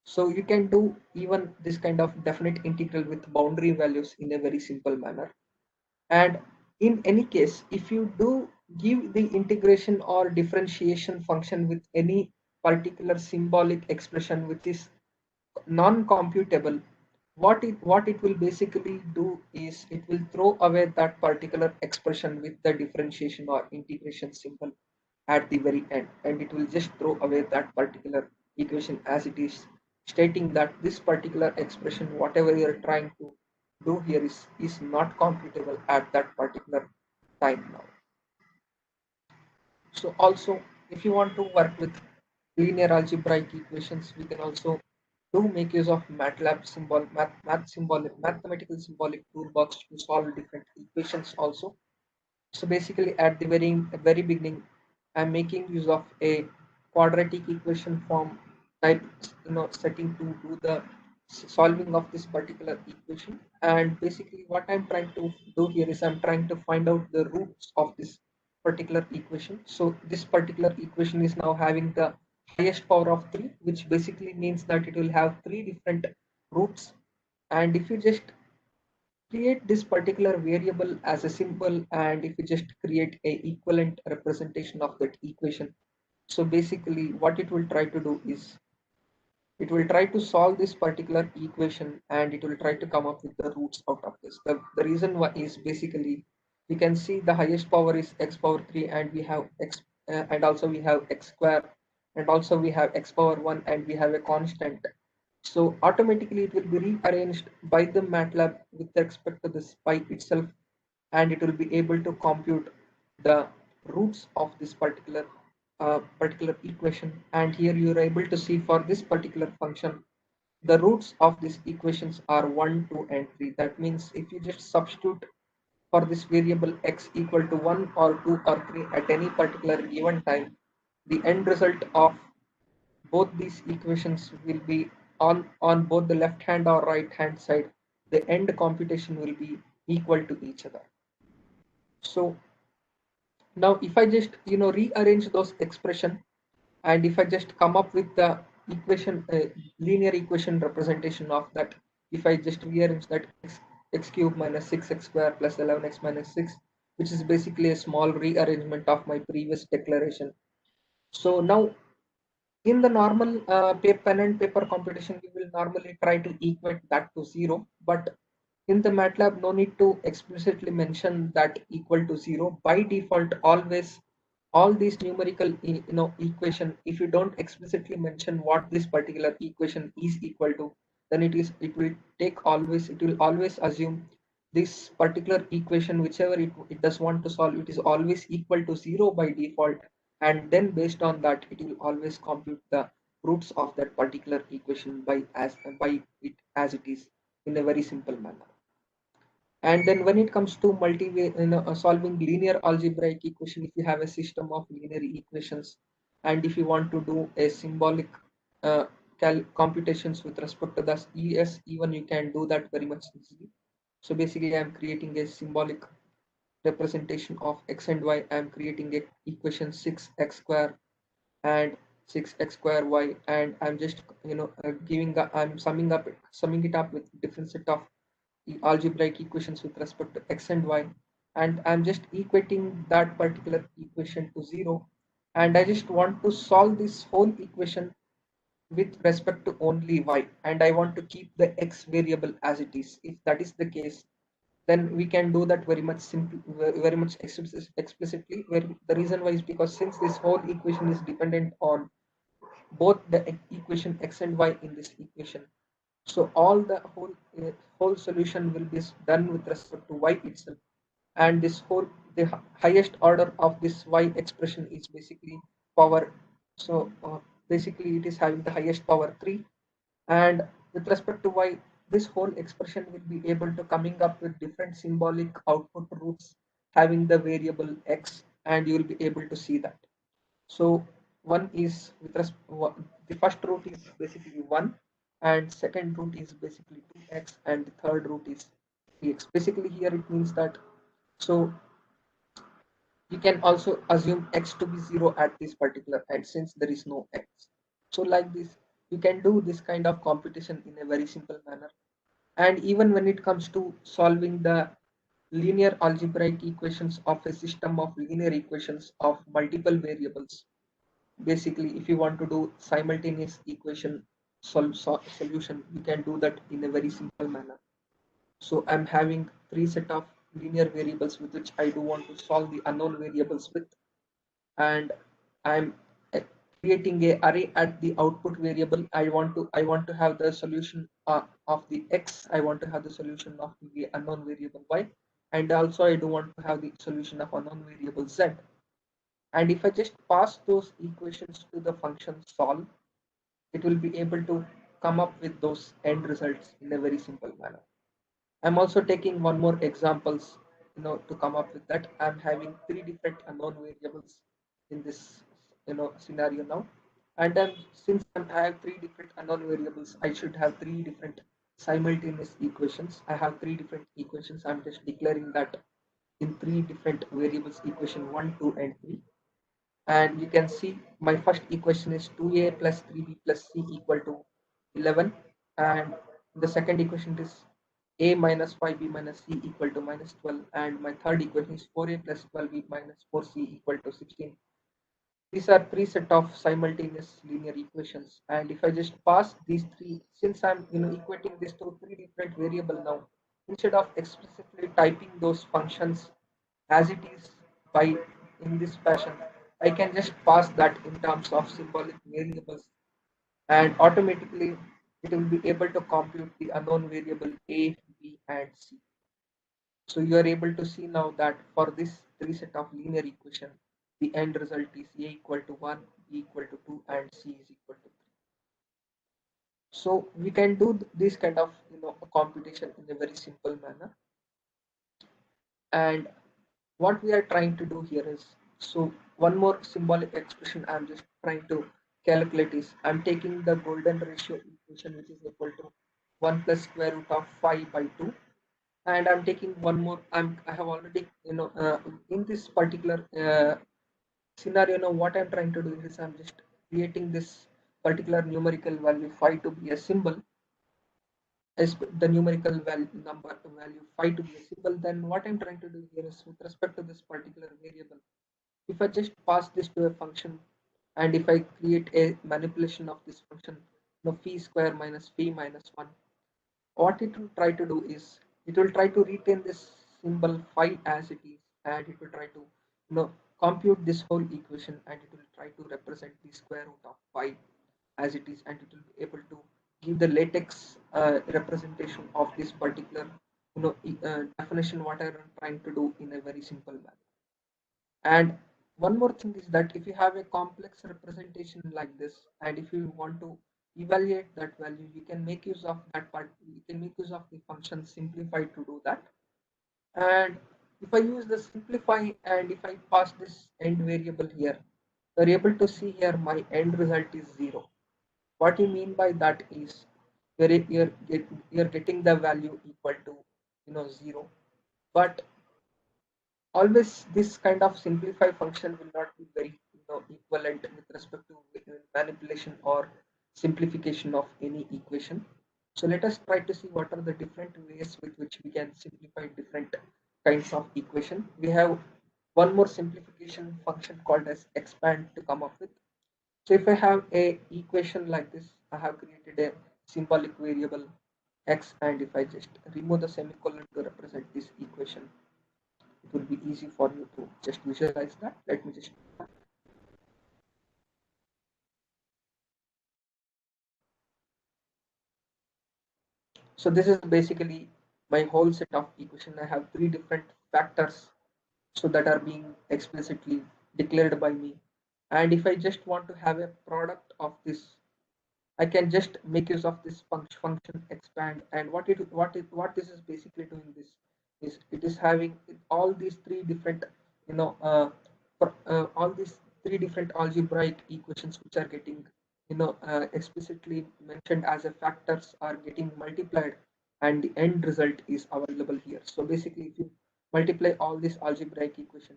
So you can do even this kind of definite integral with boundary values in a very simple manner. And in any case, if you do give the integration or differentiation function with any particular symbolic expression which is non-computable, what it will basically do is it will throw away that particular expression with the differentiation or integration symbol at the very end, and it will just throw away that particular equation as it is, stating that this particular expression, whatever you are trying to do here, is not computable at that particular time now. So also, if you want to work with linear algebraic equations, we can also do make use of MATLAB mathematical symbolic toolbox to solve different equations also. So basically at the very beginning, I'm making use of a quadratic equation form type, setting to do the solving of this particular equation. And basically what I'm trying to do here is I'm trying to find out the roots of this particular equation. So this particular equation is now having the highest power of 3, which basically means that it will have 3 different roots. And if you just create this particular variable as a symbol, and if you just create a equivalent representation of that equation, so basically what it will try to do is it will try to solve this particular equation, and it will try to come up with the roots out of this. The reason why is basically we can see the highest power is x power 3, and we have x, and also we have x square, and also we have x power 1, and we have a constant. So automatically it will be rearranged by the MATLAB with respect to this pi itself, and it will be able to compute the roots of this particular equation. And here you are able to see for this particular function, the roots of these equations are 1, 2, and 3. That means if you just substitute for this variable x equal to 1 or 2 or 3 at any particular given time, the end result of both these equations will be on both the left hand or right hand side. The end computation will be equal to each other. So now if I just rearrange those expression, and if I just come up with the equation, linear equation representation of that, if I just rearrange that x cube minus 6x square plus 11x minus 6, which is basically a small rearrangement of my previous declaration. So now in the normal pen and paper computation, we will normally try to equate that to 0, but in the MATLAB, no need to explicitly mention that equal to 0. By default, always all these numerical equation, if you don't explicitly mention what this particular equation is equal to, then it will always assume this particular equation, whichever it does want to solve, it is always equal to 0 by default, and then based on that it will always compute the roots of that particular equation by it as it is, in a very simple manner. And then when it comes to solving linear algebraic equation, if you have a system of linear equations, and if you want to do a symbolic uh, computations with respect to the ES, even you can do that very much easily. So basically I'm creating a symbolic representation of x and y. I'm creating a equation 6x square and 6x square y, and I'm just I'm summing it up with different set of algebraic equations with respect to x and y, and I'm just equating that particular equation to 0, and I just want to solve this whole equation with respect to only y, and I want to keep the x variable as it is. If that is the case, then we can do that very much very much explicitly. Where the reason why is because since this whole equation is dependent on both the equation x and y in this equation, so all the whole solution will be done with respect to y itself, and the highest order of this y expression is basically power. So basically it is having the highest power 3, and with respect to y, this whole expression will be able to coming up with different symbolic output roots having the variable x, and you will be able to see that. So one is the first root is basically 1, and second root is basically 2x, and the third root is 3x. Basically here it means that, so you can also assume x to be 0 at this particular end since there is no x. So like this, you can do this kind of computation in a very simple manner. And even when it comes to solving the linear algebraic equations of a system of linear equations of multiple variables, basically if you want to do simultaneous equation solution, you can do that in a very simple manner. So I'm having 3 set of linear variables with which I do want to solve the unknown variables with, and I'm uh, creating a array at the output variable. I want to have the solution of the x, I want to have the solution of the unknown variable y, and also I do want to have the solution of unknown variable z. And if I just pass those equations to the function solve, it will be able to come up with those end results in a very simple manner. I'm also taking one more examples, to come up with that. I'm having 3 different unknown variables in this, scenario now. And then since I have 3 different unknown variables, I should have 3 different simultaneous equations. I have 3 different equations. I'm just declaring that in 3 different variables, equation 1, 2, and 3. And you can see my first equation is 2a plus 3b plus c equal to 11, and the second equation is a minus 5b minus c equal to minus 12, and my third equation is 4a plus 12b minus 4c equal to 16. These are 3 set of simultaneous linear equations, and if I just pass these 3, since I'm equating this to 3 different variable now, instead of explicitly typing those functions as it is by in this fashion, I can just pass that in terms of symbolic variables, and automatically it will be able to compute the unknown variable a, b, and c. So you are able to see now that for this 3 set of linear equation, the end result is a equal to 1, b equal to 2, and c is equal to 3. So we can do this kind of a computation in a very simple manner. And what we are trying to do here is, so one more symbolic expression I'm just trying to calculate is, I'm taking the golden ratio equation, which is equal to 1 plus square root of 5 by 2, and I'm taking one more. I have already in this particular scenario now, what I'm trying to do is I'm just creating this particular numerical value 5 to be a symbol, as the numerical value 5 to be a symbol. Then what I'm trying to do here is, with respect to this particular variable, if I just pass this to a function, and if I create a manipulation of this function, phi square minus phi minus 1, what it will try to do is, it will try to retain this symbol phi as it is, and it will try to compute this whole equation, and it will try to represent the square root of phi as it is, and it will be able to give the latex representation of this particular definition what I'm trying to do in a very simple manner. And one more thing is that if you have a complex representation like this, and if you want to evaluate that value, you can make use of that part. You can make use of the function simplify to do that. And if I use the simplify, and if I pass this end variable here, you're able to see here my end result is 0. What you mean by that is, you're getting the value equal to 0, but always this kind of simplify function will not be very equivalent with respect to manipulation or simplification of any equation. So let us try to see what are the different ways with which we can simplify different kinds of equation. We have one more simplification function called as expand to come up with. So if I have a equation like this, I have created a symbolic variable x, and if I just remove the semicolon to represent this equation, it will be easy for you to just visualize that. Let me just, so this is basically my whole set of equation. I have 3 different factors, so that are being explicitly declared by me, And if I just want to have a product of this, I can just make use of this function expand. And what this is basically doing this is it is having all these three different, you know, all these three different algebraic equations which are getting, explicitly mentioned as a factors are getting multiplied, and the end result is available here. So basically, if you multiply all these algebraic equation,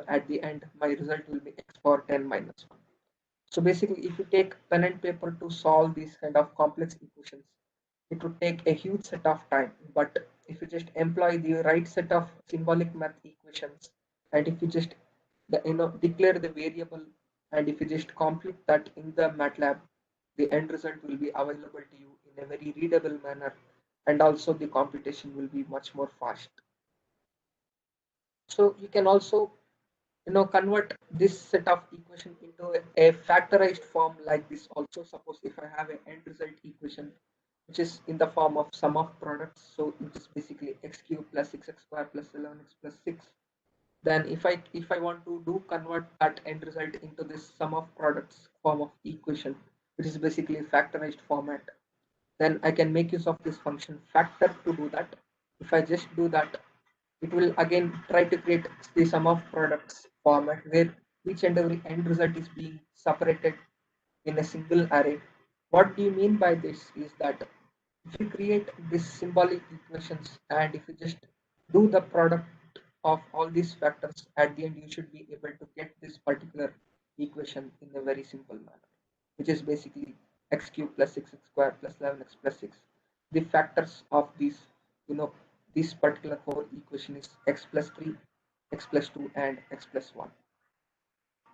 at the end, my result will be x power 10 minus 1. So basically, if you take pen and paper to solve these kind of complex equations, it would take a huge set of time. But if you just employ the right set of symbolic math equations, and if you just declare the variable, and if you just complete that in the MATLAB, the end result will be available to you in a very readable manner, and also the computation will be much more fast. So you can also convert this set of equation into a factorized form like this. Also, suppose if I have an end result equation which is in the form of sum of products, so it is basically x cube plus 6x square plus 11x plus 6. Then if I want to do convert that end result into this sum of products form of equation, which is basically factorized format, then I can make use of this function factor to do that. If I just do that, it will again try to create the sum of products format where each and every end result is being separated in a single array. What do you mean by this is that if you create these symbolic equations, and if you just do the product of all these factors, at the end you should be able to get this particular equation in a very simple manner, which is basically x cube plus 6x square plus 11x plus 6. The factors of these, you know, this particular whole equation is x plus 3, x plus 2, and x plus 1.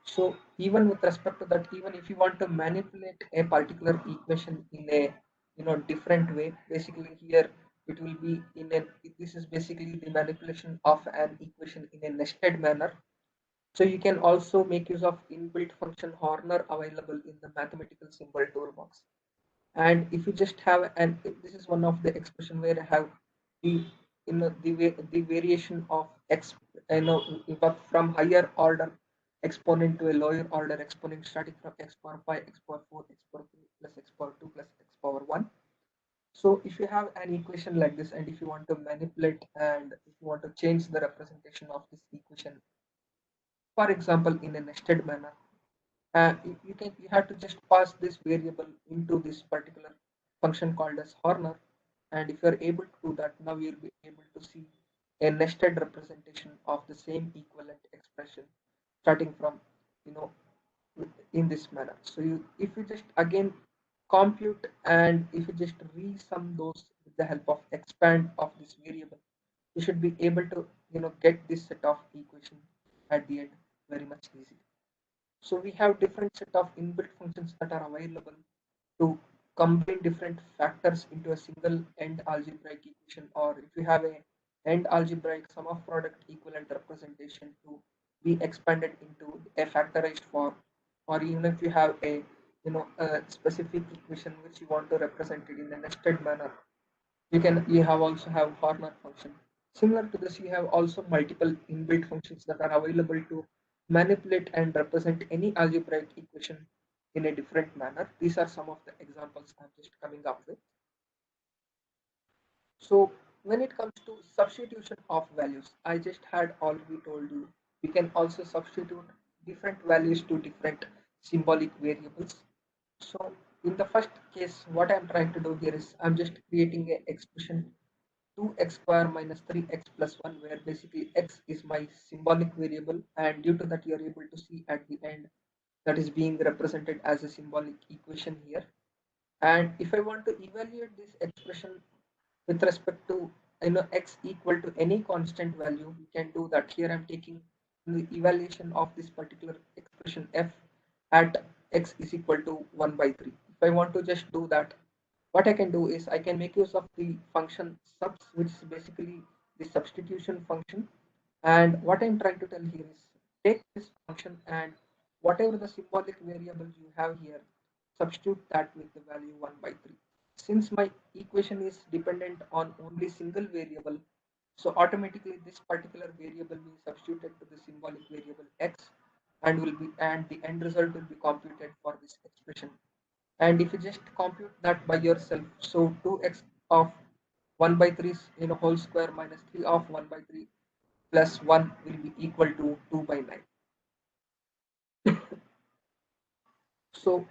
So even with respect to that, even if you want to manipulate a particular equation in a different way, basically here it will be in a this is basically the manipulation of an equation in a nested manner. So you can also make use of inbuilt function Horner available in the mathematical symbol toolbox. And if you just have, and this is one of the expression where I have the the variation of x, but from higher order exponent to a lower order exponent starting from x power 5, x power 4, x power 3 plus x power 2 plus x power 1. So if you have an equation like this, and if you want to manipulate, and if you want to change the representation of this equation, for example in a nested manner, you have to just pass this variable into this particular function called as Horner. And if you're able to do that, now you'll be able to see a nested representation of the same equivalent expression starting from, you know in this manner. So if you just again compute, and if you just resum those with the help of expand of this variable, you should be able to get this set of equation at the end very much easily. So we have different set of inbuilt functions that are available to combine different factors into a single end algebraic equation, or if you have a end algebraic sum of product equivalent representation to be expanded into a factorized form, or even if you have a specific equation which you want to represent it in a nested manner, you have also have Horner function. Similar to this, you have also multiple inbuilt functions that are available to manipulate and represent any algebraic equation in a different manner. These are some of the examples I'm just coming up with. So when it comes to substitution of values, I just had already told you, we can also substitute different values to different symbolic variables. So in the first case, what I'm trying to do here is I'm just creating an expression 2x square minus 3x plus 1, where basically x is my symbolic variable, and due to that you are able to see at the end that is being represented as a symbolic equation here. And if I want to evaluate this expression with respect to x equal to any constant value, we can do that. Here I'm taking the evaluation of this particular expression f at x is equal to 1 by 3. If I want to just do that, what I can do is I can make use of the function subs, which is basically the substitution function. And what I'm trying to tell here is take this function, and whatever the symbolic variable you have here, substitute that with the value 1 by 3. Since my equation is dependent on only single variable, so automatically this particular variable being substituted to the symbolic variable x, and the end result will be computed for this expression. And if you just compute that by yourself, so 2x of 1 by 3 whole square minus 3 of 1 by 3 plus 1 will be equal to 2 by 9. So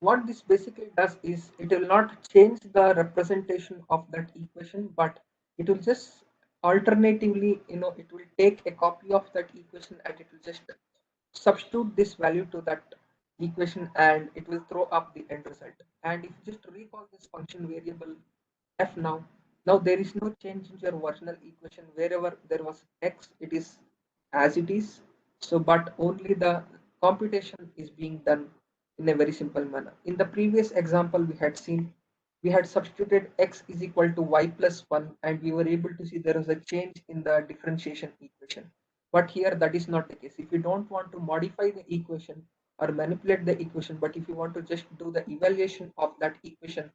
what this basically does is it will not change the representation of that equation, but it will just alternatively, it will take a copy of that equation and it will just substitute this value to that equation and it will throw up the end result. And if you just recall this function variable f now there is no change in your original equation. Wherever there was x, it is as it is. So but only the computation is being done in a very simple manner. In the previous example we had seen, we had substituted x is equal to y plus 1 and we were able to see there is a change in the differentiation equation. But here that is not the case. If you don't want to modify the equation or manipulate the equation, but if you want to just do the evaluation of that equation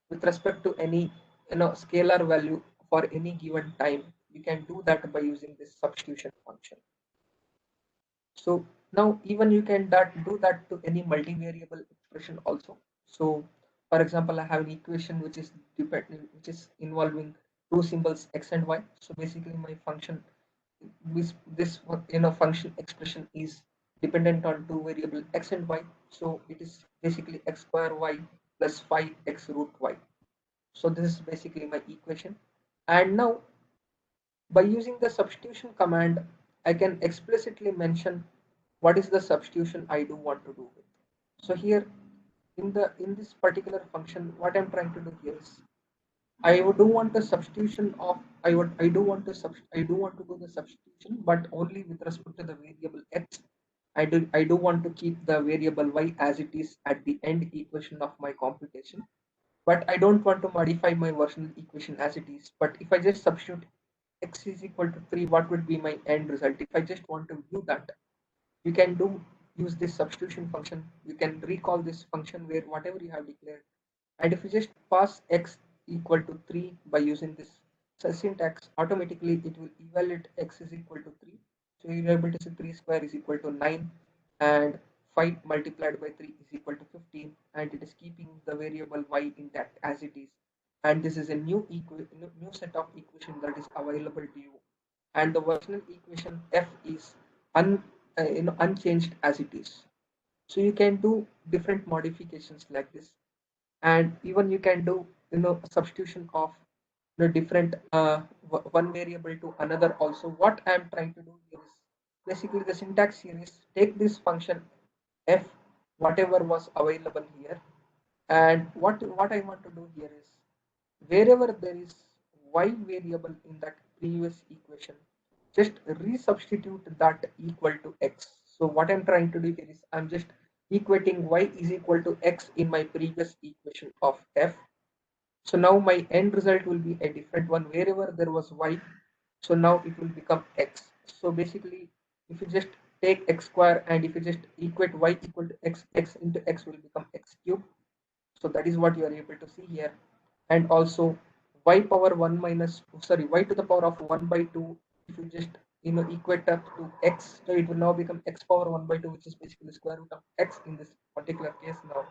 with respect to any scalar value for any given time, you can do that by using this substitution function. So now even you can do that to any multivariable expression also. So for example, I have an equation which is involving two symbols x and y. So basically my function, this function expression is dependent on two variable x and y. So it is basically x square y plus 5x root y. So this is basically my equation. And now by using the substitution command, I can explicitly mention what is the substitution I do want to do with. So here in this particular function, what I'm trying to do here is I do want the substitution of I do want to do the substitution, but only with respect to the variable x. I do want to keep the variable y as it is at the end equation of my computation, but I don't want to modify my original equation as it is. But if I just substitute x is equal to 3, what would be my end result? If I just want to view that, you can use this substitution function. You can recall this function where whatever you have declared, and if you just pass x equal to 3 by using this syntax, automatically it will evaluate x is equal to 3. So you're able to say 3 square is equal to 9 and 5 multiplied by 3 is equal to 15, and it is keeping the variable y intact as it is. And this is a new set of equation that is available to you, and the original equation f is unchanged as it is. So you can do different modifications like this, and even you can do substitution of different one variable to another also. What I am trying to do here is basically the syntax here is take this function f, whatever was available here, and what I want to do here is wherever there is y variable in that previous equation, just resubstitute that equal to x. So what I'm trying to do here is I'm just equating y is equal to x in my previous equation of f. So now my end result will be a different one. Wherever there was y, so now it will become x. So basically, if you just take x square and if you just equate y equal to x, x into x will become x cube. So that is what you are able to see here. And also y power 1 minus, sorry, y to the power of 1 by 2, if you just equate that to x, so it will now become x power 1 by 2, which is basically the square root of x in this particular case now.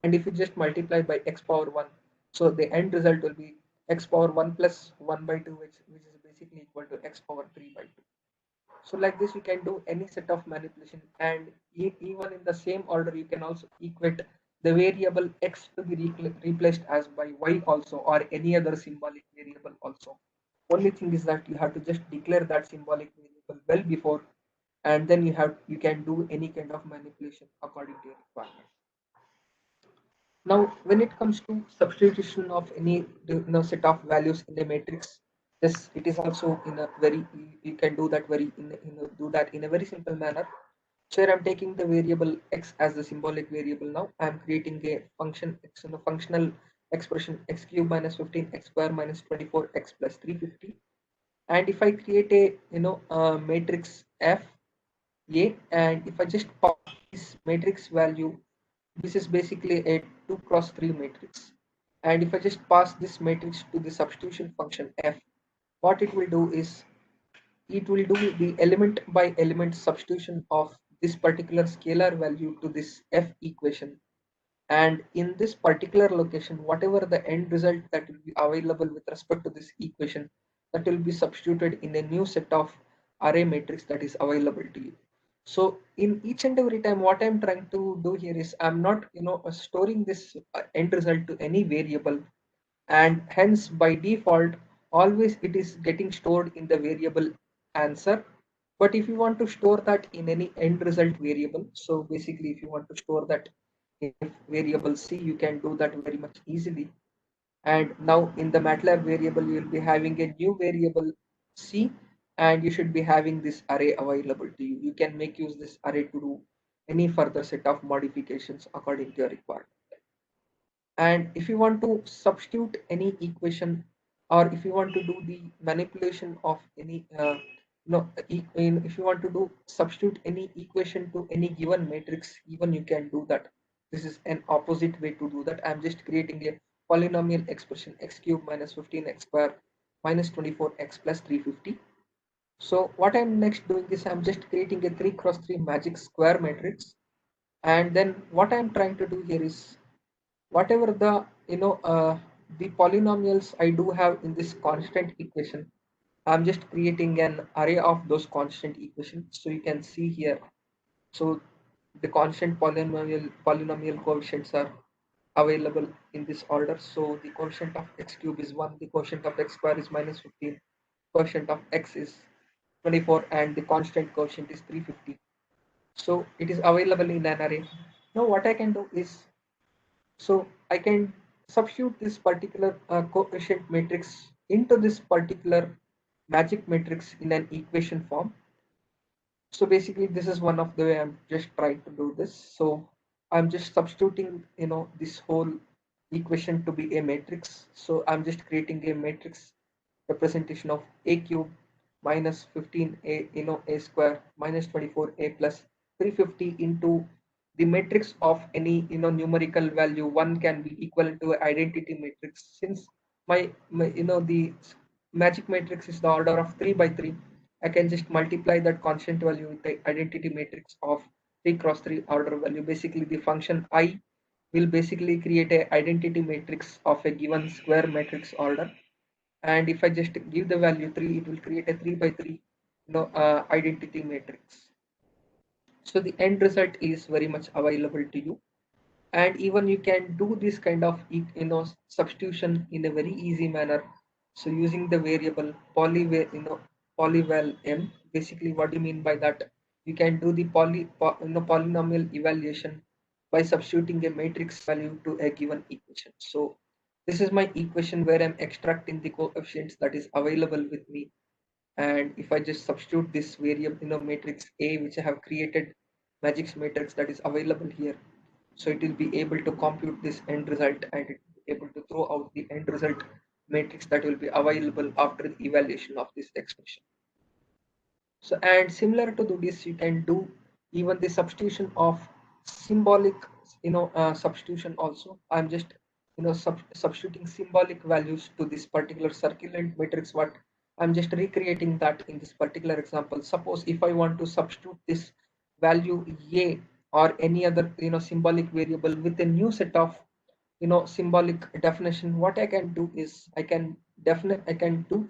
And if you just multiply by x power 1, so the end result will be x power 1 plus 1 by 2, which is basically equal to x power 3 by 2. So like this you can do any set of manipulation, and even in the same order you can also equate the variable x to be replaced as by y also, or any other symbolic variable also. Only thing is that you have to just declare that symbolic variable well before, and then you can do any kind of manipulation according to your requirement. Now, when it comes to substitution of any set of values in a matrix, yes, it is also in a very you can do that in a very simple manner. So here I'm taking the variable x as the symbolic variable. Now I'm creating a function x, functional expression x cube minus 15 x square minus 24 x plus 350. And if I create a matrix f a, and if I just pop this matrix value, this is basically a 2 cross 3 matrix, and if I just pass this matrix to the substitution function f, what it will do is it will do the element by element substitution of this particular scalar value to this f equation, and in this particular location whatever the end result that will be available with respect to this equation, that will be substituted in a new set of array matrix that is available to you. So in each and every time what I'm trying to do here is I'm not storing this end result to any variable, and hence by default always it is getting stored in the variable answer. But if you want to store that in any end result variable, so basically if you want to store that in variable c, you can do that very much easily. And now in the MATLAB variable you will be having a new variable c, and you should be having this array available to you. You can make use this array to do any further set of modifications according to your requirement. And if you want to substitute any equation, or if you want to do the manipulation of any if you want to do substitute any equation to any given matrix, even you can do that. This is an opposite way to do that. I'm just creating a polynomial expression x cube minus 15x square minus 24x plus 350. So what I'm next doing is I'm just creating a 3 cross 3 magic square matrix, and then what I'm trying to do here is whatever the polynomials I do have in this constant equation, I'm just creating an array of those constant equations. So you can see here, so the constant polynomial coefficients are available in this order. So the quotient of x cube is 1, the quotient of x square is minus 15, quotient of x is 24, and the constant quotient is 350. So it is available in an array. Now what I can do is, so I can substitute this particular coefficient matrix into this particular magic matrix in an equation form. So basically this is one of the way I'm just trying to do this. So I'm just substituting this whole equation to be a matrix. So I'm just creating a matrix representation of a cube minus 15a a square minus 24a plus 350 into the matrix of any numerical value. One can be equivalent to an identity matrix. Since my the magic matrix is the order of 3 by 3, I can just multiply that constant value with the identity matrix of 3 cross 3 order value. Basically the function I will basically create a identity matrix of a given square matrix order, and if I just give the value 3, it will create a 3 by 3 identity matrix. So the end result is very much available to you, and even you can do this kind of substitution in a very easy manner. So using the variable polyval m. Basically what do you mean by that? You can do the polynomial evaluation by substituting a matrix value to a given equation. So this is my equation where I'm extracting the coefficients that is available with me, and if I just substitute this variable matrix a, which I have created magic matrix that is available here, so it will be able to compute this end result, and it will be able to throw out the end result matrix that will be available after the evaluation of this expression. So, and similar to this, you can do even the substitution of symbolic substitution also. I'm just substituting symbolic values to this particular circulant matrix. What I'm just recreating that in this particular example. Suppose if I want to substitute this value a or any other symbolic variable with a new set of symbolic definition, what I can do is I can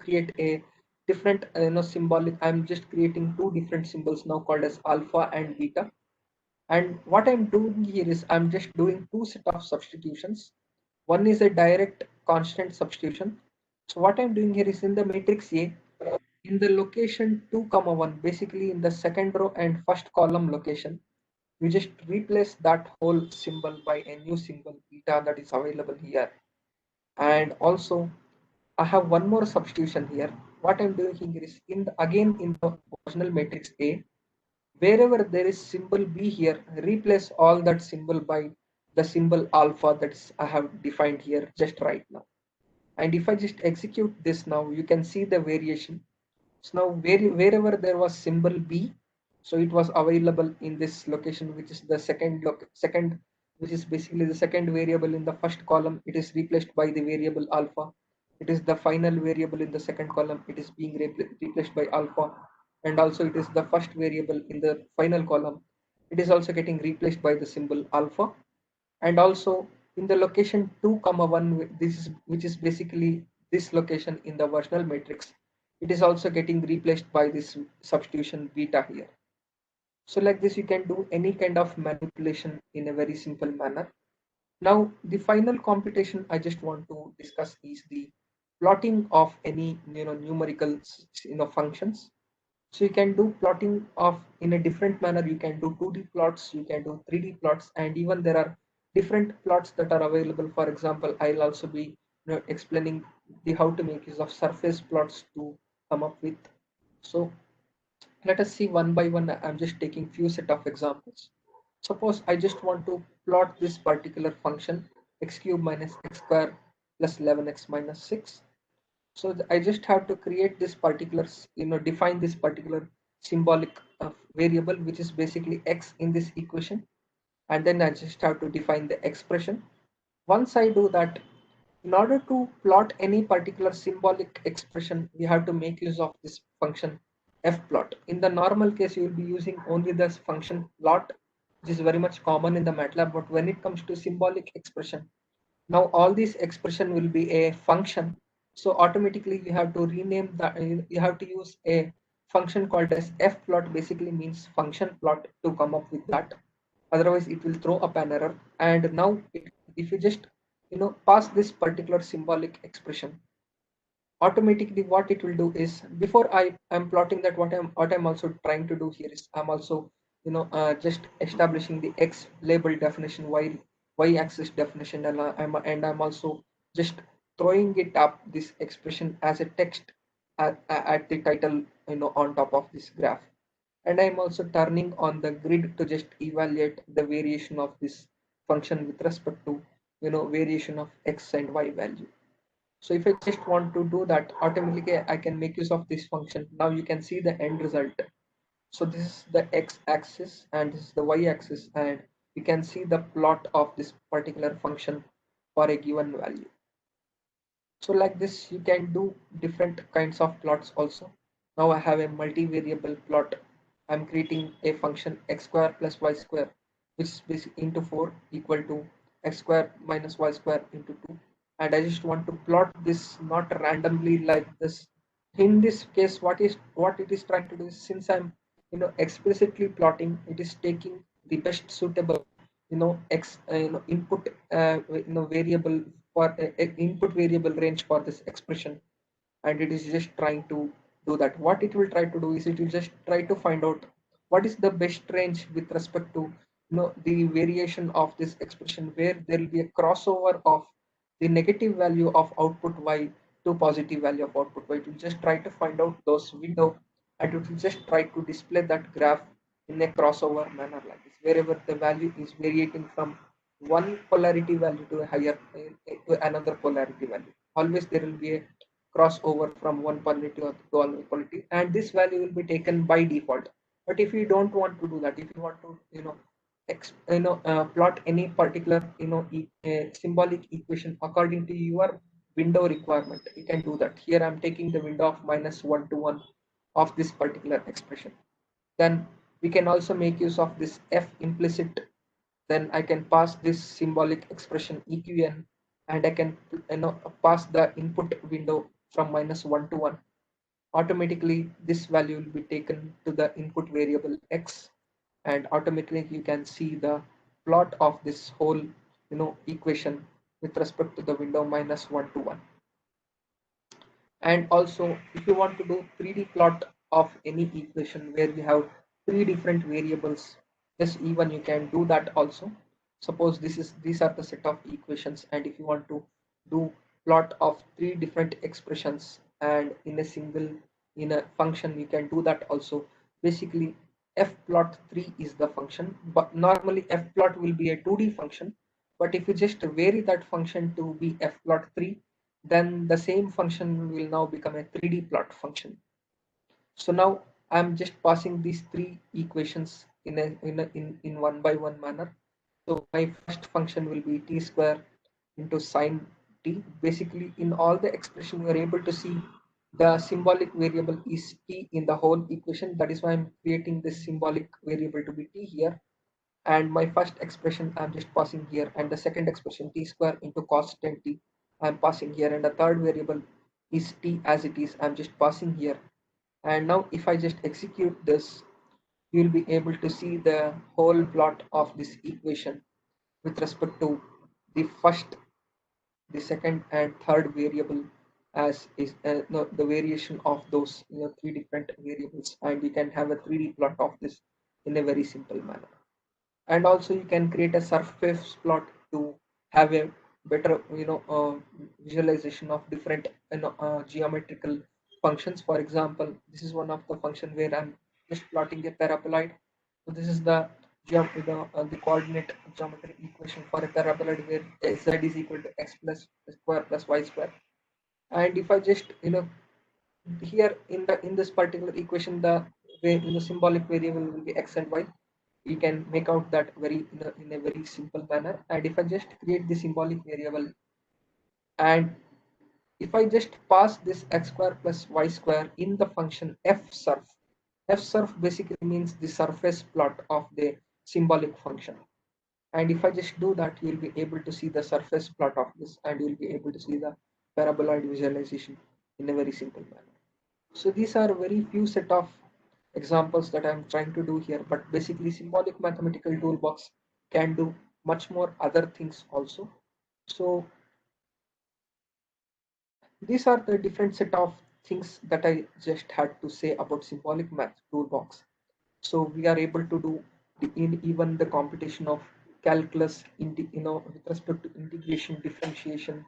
create a different symbolic. I'm just creating two different symbols now called as alpha and beta, and what I'm doing here is I'm just doing two set of substitutions. One is a direct constant substitution. So what I'm doing here is in the matrix A, in the location 2 comma 1, basically in the second row and first column location, you just replace that whole symbol by a new symbol beta that is available here. And also I have one more substitution here. What I'm doing here is again in the original matrix A, wherever there is symbol B here, replace all that symbol by the symbol alpha that is I have defined here just right now. And if I just execute this now, you can see the variation. So now wherever there was symbol B, so it was available in this location, which is the which is basically the second variable in the first column. It is replaced by the variable alpha. It is the final variable in the second column. It is being replaced by alpha, and also it is the first variable in the final column. It is also getting replaced by the symbol alpha, and also in the location 2 comma 1, this is which is basically this location in the versional matrix. It is also getting replaced by this substitution beta here. So like this, you can do any kind of manipulation in a very simple manner. Now, the final computation I just want to discuss is the plotting of any numerical functions. So you can do plotting of in a different manner. You can do 2D plots, you can do 3D plots, and even there are different plots that are available. For example, I'll also be explaining the how to make use of surface plots to come up with. So let us see one by one. I'm just taking few set of examples. Suppose I just want to plot this particular function x cube minus x square plus 11x minus 6. So I just have to create this particular, define this particular symbolic variable, which is basically x in this equation. And then I just have to define the expression. Once I do that, in order to plot any particular symbolic expression, we have to make use of this function fplot. In the normal case, you will be using only this function plot, which is very much common in the MATLAB. But when it comes to symbolic expression, now all these expression will be a function. So automatically you have to rename that. You have to use a function called as fplot. Basically means function plot to come up with that. Otherwise, it will throw up an error. And now, if you just pass this particular symbolic expression, automatically what it will do is, before I am plotting that, what I'm also trying to do here is I'm also just establishing the x label definition, y axis definition, and I'm also just throwing it up this expression as a text at the title, on top of this graph. And I'm also turning on the grid to just evaluate the variation of this function with respect to variation of x and y value. So if I just want to do that, automatically I can make use of this function. Now you can see the end result. So this is the x-axis and this is the y-axis, and you can see the plot of this particular function for a given value. So like this, you can do different kinds of plots also. Now I have a multivariable plot. I'm creating a function x square plus y square, which is basically into 4 equal to x square minus y square into 2. And I just want to plot this not randomly like this. In this case, what it is trying to do is, since I'm explicitly plotting, it is taking the best suitable x input variable for input variable range for this expression, and it is just trying to do that. What it will try to do is, it will just try to find out what is the best range with respect to the variation of this expression, where there will be a crossover of the negative value of output y to positive value of output y. It will just try to find out those window, and it will just try to display that graph in a crossover manner like this, wherever the value is variating from one polarity value to a higher to another polarity value. Always there will be a crossover from one polarity to another polarity, and this value will be taken by default. But if you don't want to do that, if you want to plot any particular symbolic equation according to your window requirement, you can do that. Here I'm taking the window of -1 to 1 of this particular expression. Then we can also make use of this f implicit. Then I can pass this symbolic expression eqn, and I can pass the input window from -1 to 1. Automatically this value will be taken to the input variable x, and automatically you can see the plot of this whole equation with respect to the window -1 to 1. And also, if you want to do 3D plot of any equation where we have three different variables, yes, even you can do that also. Suppose these are the set of equations, and if you want to do plot of three different expressions and in a function, you can do that also. Basically, fplot3 is the function, but normally fplot will be a 2D function. But if you just vary that function to be fplot3, then the same function will now become a 3D plot function. So now I'm just passing these three equations in one by one manner. So my first function will be t square into sine t. Basically, in all the expression, we are able to see the symbolic variable is t in the whole equation. That is why I'm creating this symbolic variable to be t here. And my first expression I'm just passing here, and the second expression t square into cos 10t I'm passing here, and the third variable is t as it is, I'm just passing here. And now if I just execute this, you'll be able to see the whole plot of this equation with respect to the first, the second and third variable, as is no, the variation of those three different variables, and you can have a 3D plot of this in a very simple manner. And also you can create a surface plot to have a better visualization of different geometrical functions. For example, this is one of the function where I'm just plotting a paraboloid. So this is the the coordinate geometry equation for a paraboloid where z is equal to x plus square plus y square. And if I just here in this particular equation, the symbolic variable will be x and y. You can make out that very in a very simple manner. And if I just create the symbolic variable, and if I just pass this x square plus y square in the function f surf basically means the surface plot of the symbolic function. And if I just do that, you'll be able to see the surface plot of this, and you'll be able to see the paraboloid visualization in a very simple manner. So these are very few set of examples that I'm trying to do here, but basically symbolic mathematical toolbox can do much more other things also. So these are the different set of things that I just had to say about symbolic math toolbox. So we are able to do in even the computation of calculus with respect to integration, differentiation.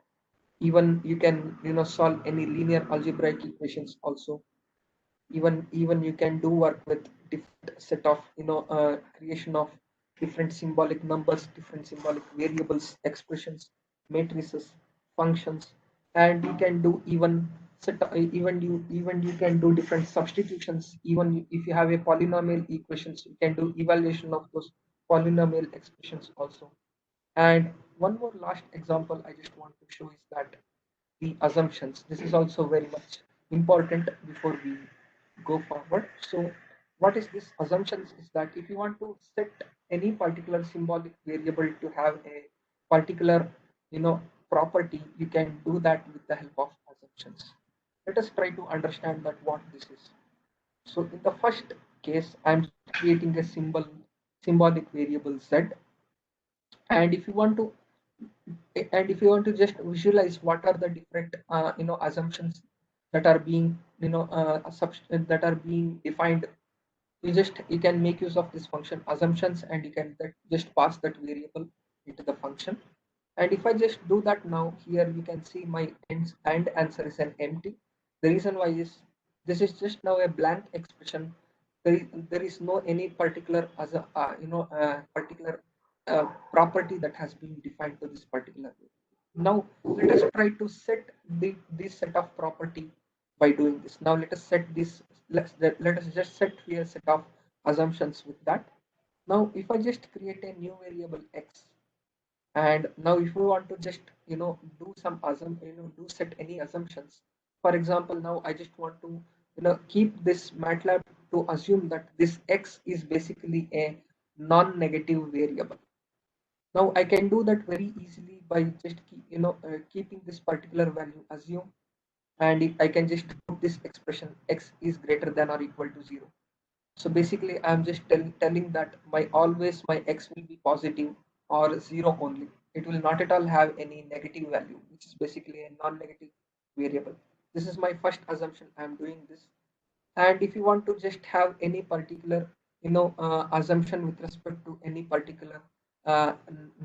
Even you can solve any linear algebraic equations also. Even you can do work with different set of creation of different symbolic numbers, different symbolic variables, expressions, matrices, functions. And you can do even even you can do different substitutions. Even if you have a polynomial equations, you can do evaluation of those polynomial expressions also. And one more last example I just want to show is that the assumptions. This is also very much important before we go forward. So what is this assumptions is that if you want to set any particular symbolic variable to have a particular property, you can do that with the help of assumptions. Let us try to understand that what this is. So in the first case, I'm creating a symbolic variable z, and if you want to just visualize what are the different assumptions that are being that are being defined, you can make use of this function assumptions, and you can just pass that variable into the function. And if I just do that now, here you can see my end answer is an empty. The reason why is this is just now a blank expression. There is no any particular as a particular property that has been defined to this particular way. Now let us try to set this set of property by doing this. Now let us set this. Let us just set here a set of assumptions with that. Now if I just create a new variable x, and now if we want to just do some do set any assumptions. For example, now I just want to keep this MATLAB to assume that this x is basically a non-negative variable. Now I can do that very easily by just keeping this particular value assume, and if I can just put this expression x is greater than or equal to 0. So basically I'm just telling that my always my x will be positive or 0 only. It will not at all have any negative value, which is basically a non-negative variable. This is my first assumption. I'm doing this. And if you want to just have any particular assumption with respect to any particular uh,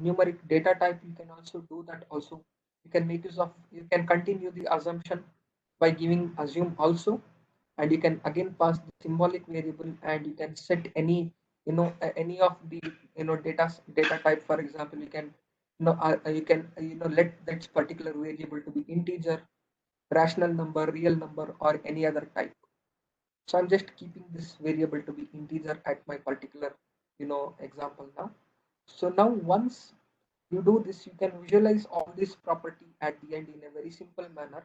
numeric data type, you can also do that also. You can make use of, you can continue the assumption by giving assume also, and you can again pass the symbolic variable, and you can set any any of the data type. For example, you can you can let that particular variable to be integer, rational number, real number, or any other type. So I'm just keeping this variable to be integer at my particular example now. So now once you do this, you can visualize all this property at the end in a very simple manner.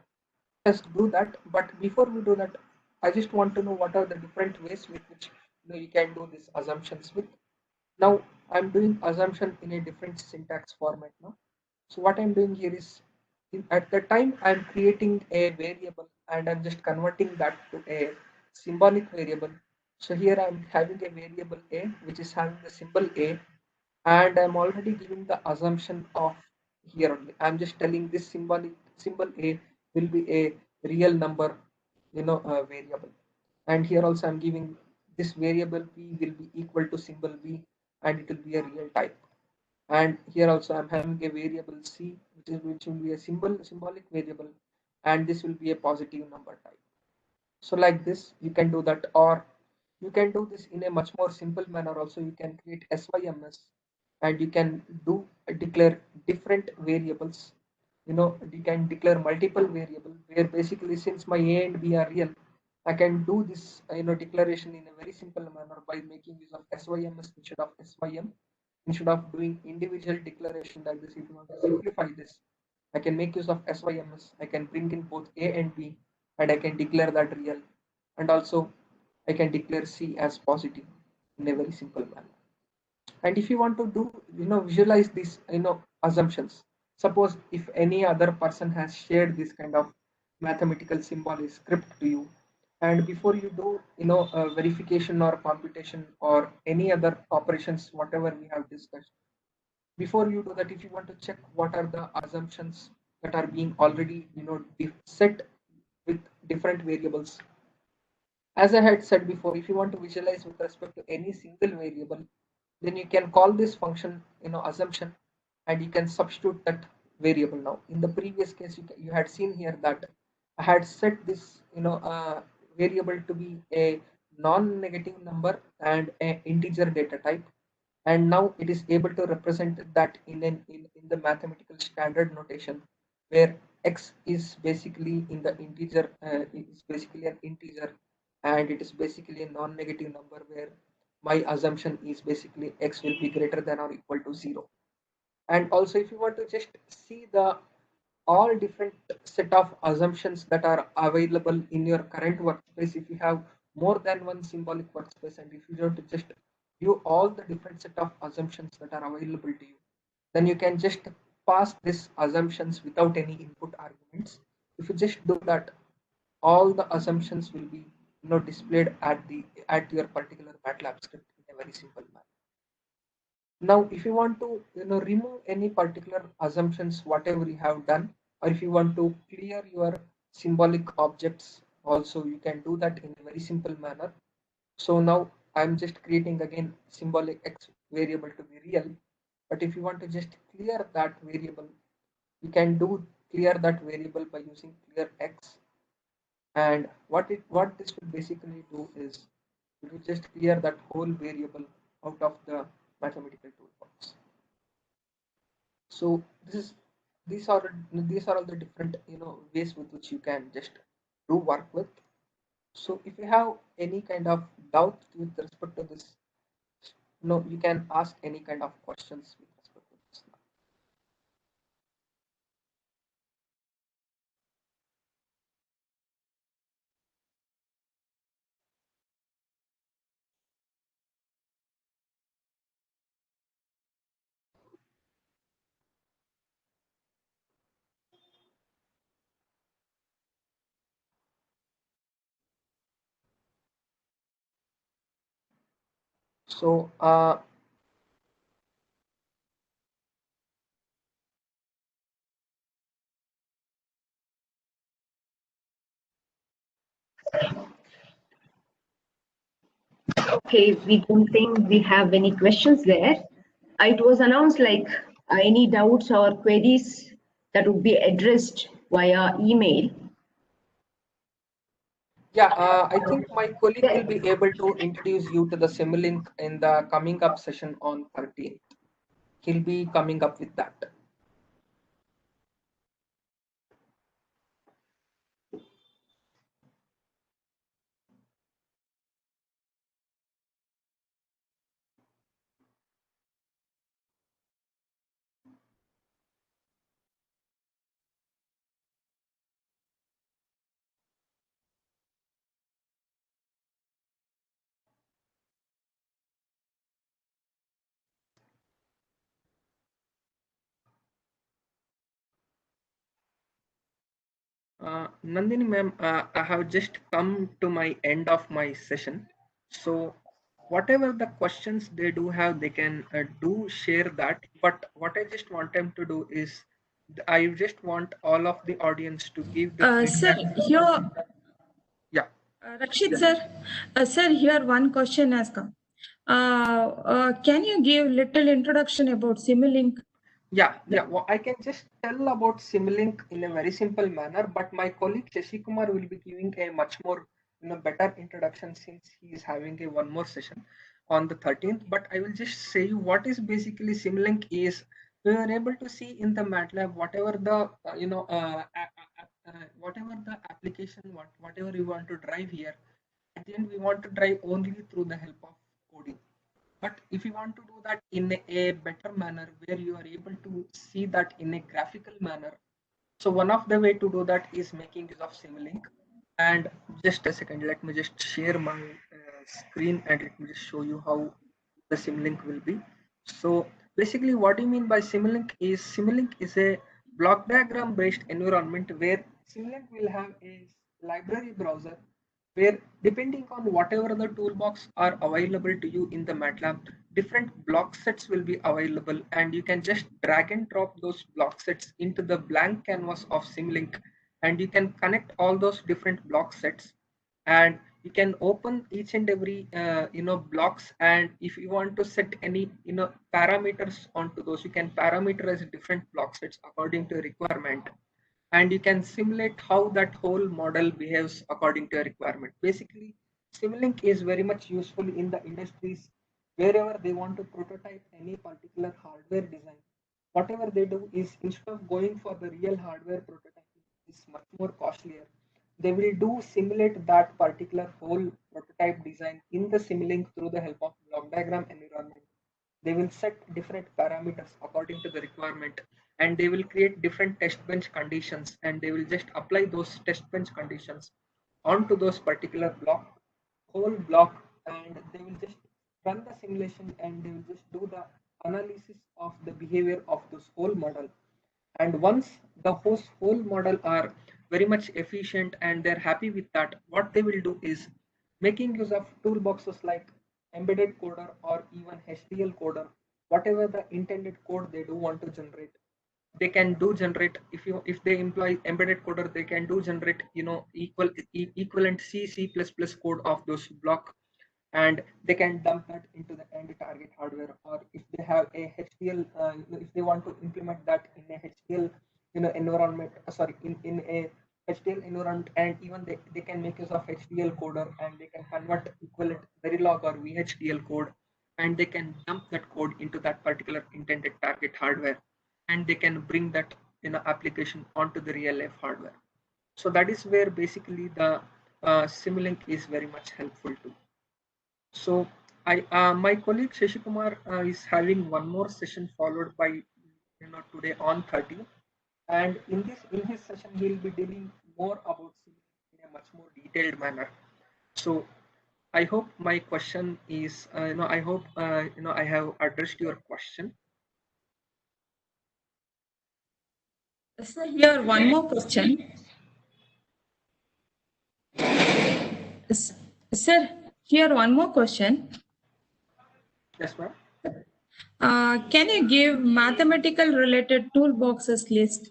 Just do that. But before we do that, I just want to know what are the different ways with which you can do these assumptions with. Now I'm doing assumption in a different syntax format now. So what I'm doing here is at the time I'm creating a variable and I'm just converting that to a symbolic variable. So here I'm having a variable a which is having the symbol a, and I'm already giving the assumption of here only. I'm just telling this symbol a will be a real number, variable. And here also I'm giving this variable p will be equal to symbol b, and it will be a real type. And here also I'm having a variable c which will be a symbolic variable, and this will be a positive number type. So like this you can do that, or you can do this in a much more simple manner also. You can create syms and you can declare different variables. You can declare multiple variable where basically since my a and b are real, I can do this declaration in a very simple manner by making use of syms instead of sym. Instead of doing individual declaration like this, if you want to simplify this, I can make use of syms. I can bring in both a and b, and I can declare that real, and also I can declare c as positive in a very simple manner. And if you want to do visualize these assumptions, suppose if any other person has shared this kind of mathematical symbol script to you, and before you do verification or computation or any other operations whatever we have discussed, before you do that, if you want to check what are the assumptions that are being already set with different variables, as I had said before, if you want to visualize with respect to any single variable, then you can call this function assumption, and you can substitute that variable. Now in the previous case, you had seen here that I had set this variable to be a non-negative number and an integer data type, and now it is able to represent that in the mathematical standard notation, where x is basically in the integer, is basically an integer, and it is basically a non-negative number where my assumption is basically x will be greater than or equal to 0. And also if you want to just see the all different set of assumptions that are available in your current workspace, if you have more than one symbolic workspace, and if you want to just view all the different set of assumptions that are available to you, then you can just pass these assumptions without any input arguments. If you just do that, all the assumptions will be displayed at your particular MATLAB script in a very simple manner. Now, if you want to remove any particular assumptions, whatever you have done, or if you want to clear your symbolic objects, also you can do that in a very simple manner. So now I'm just creating again symbolic x variable to be real. But if you want to just clear that variable, you can do clear that variable by using clear x. And what this will basically do is it will just clear that whole variable out of the mathematical toolbox. So these are all the different ways with which you can just do work with. So if you have any kind of doubt with respect to this, you can ask any kind of questions with respect to this. So Okay, we don't think we have any questions there. It was announced like any doubts or queries that would be addressed via email. yeah, I think my colleague will be able to introduce you to the Simulink in the coming up session on 13th. He'll be coming up with that. Nandini ma'am, I have just come to my end of my session. So whatever the questions they do have, they can do share that. But what I just want them to do is, I just want all of the audience to give the Sir, feedback. here, Yeah, Rakshit sir, sir, here one question has come. Can you give little introduction about Simulink? yeah. Well, I can just tell about Simulink in a very simple manner, but my colleague Shashi Kumar will be giving a much more better introduction since he is having a one more session on the 13th. But I will just say you what is basically Simulink is. We are able to see in the MATLAB whatever the whatever the application whatever you want to drive here. At the end, we want to drive only through the help of coding. But if you want to do that in a better manner, where you are able to see that in a graphical manner, so one of the way to do that is making use of Simulink. And just a second, let me just share my screen and let me just show you how the Simulink will be. So basically what do you mean by Simulink is a block diagram based environment where Simulink will have a library browser where depending on whatever the toolbox are available to you in the MATLAB, different block sets will be available and you can just drag and drop those block sets into the blank canvas of Simulink and you can connect all those different block sets and you can open each and every blocks, and if you want to set any parameters onto those, you can parameterize different block sets according to requirement, and you can simulate how that whole model behaves according to your requirement. Basically, Simulink is very much useful in the industries wherever they want to prototype any particular hardware design. Whatever they do is instead of going for the real hardware prototyping is much more costlier. They will do simulate that particular whole prototype design in the Simulink through the help of block diagram environment. They will set different parameters according to the requirement and they will create different test bench conditions and they will just apply those test bench conditions onto those particular whole block, and they will just run the simulation and they will just do the analysis of the behavior of this whole model. And once the whole model are very much efficient and they're happy with that, what they will do is making use of toolboxes like embedded coder or even HDL coder, whatever the intended code they do want to generate, they can do generate. If they employ embedded coder, they can do generate equivalent C++ code of those block, and they can dump that into the end target hardware. Or if they have a HDL, if they want to implement that in a HDL environment, sorry, in a HDL environment, and even they can make use of HDL coder and they can convert equivalent Verilog or VHDL code, and they can dump that code into that particular intended target hardware, and they can bring that application onto the real life hardware. So that is where basically the Simulink is very much helpful too. So my colleague Shashi Kumar is having one more session followed by today on 30th, and in his session he will be dealing more about Simulink in a much more detailed manner. So I hope my question is I hope I have addressed your question. Sir, here one more question. S- Sir, here one more question. Yes, ma'am. Can you give mathematical related toolboxes list?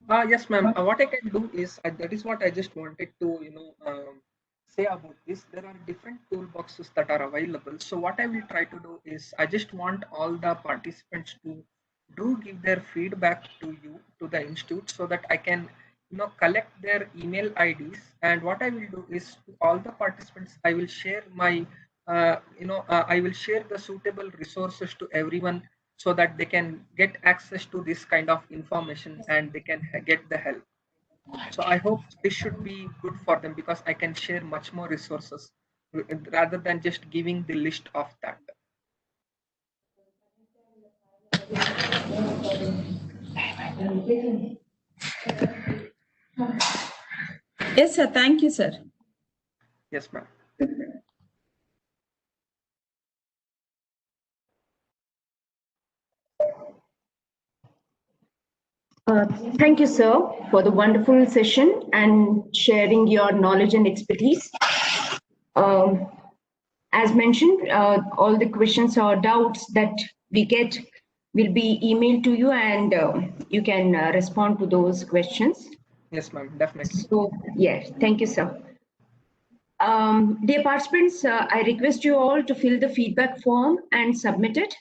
Yes, ma'am. What I can do is that is what I just wanted to say about this. There are different toolboxes that are available. So what I will try to do is I just want all the participants to do give their feedback to you to the institute so that I can collect their email IDs. And what I will do is to all the participants I will share my I will share the suitable resources to everyone so that they can get access to this kind of information and they can get the help. So I hope this should be good for them because I can share much more resources rather than just giving the list of that. Yes, sir. Thank you, sir. Yes, ma'am. Thank you, sir, for the wonderful session and sharing your knowledge and expertise. As mentioned, all the questions or doubts that we get will be emailed to you, and you can respond to those questions. Yes, ma'am, definitely. So, yes, thank you, sir. Dear participants, I request you all to fill the feedback form and submit it.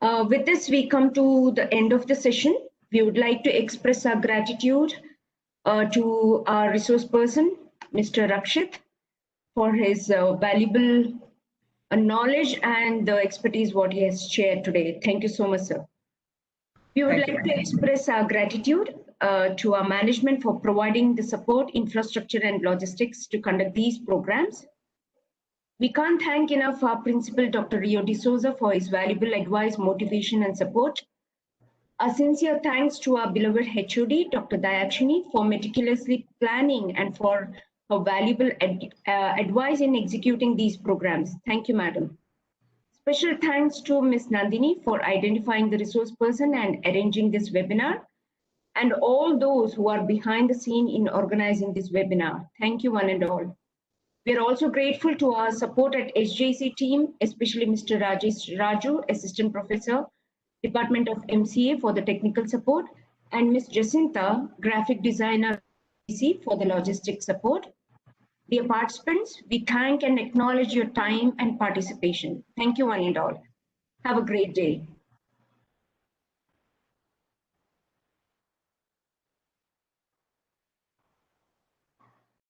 With this, we come to the end of the session. We would like to express our gratitude to our resource person, Mr. Rakshit, for his valuable knowledge and the expertise what he has shared today. Thank you so much, sir. We would Thank you, like to express our gratitude to our management for providing the support, infrastructure, and logistics to conduct these programs. We can't thank enough our principal, Dr. Rio D'Souza, for his valuable advice, motivation, and support. A sincere thanks to our beloved HOD, Dr. Dayakshini, for meticulously planning and for her valuable advice in executing these programs. Thank you, madam. Special thanks to Ms. Nandini for identifying the resource person and arranging this webinar, and all those who are behind the scene in organizing this webinar. Thank you, one and all. We are also grateful to our support at SJC team, especially Mr. Rajesh Raju, Assistant Professor, Department of MCA for the technical support, and Ms. Jacinta, Graphic Designer for the logistics support. Dear participants, we thank and acknowledge your time and participation. Thank you, one and all. Have a great day.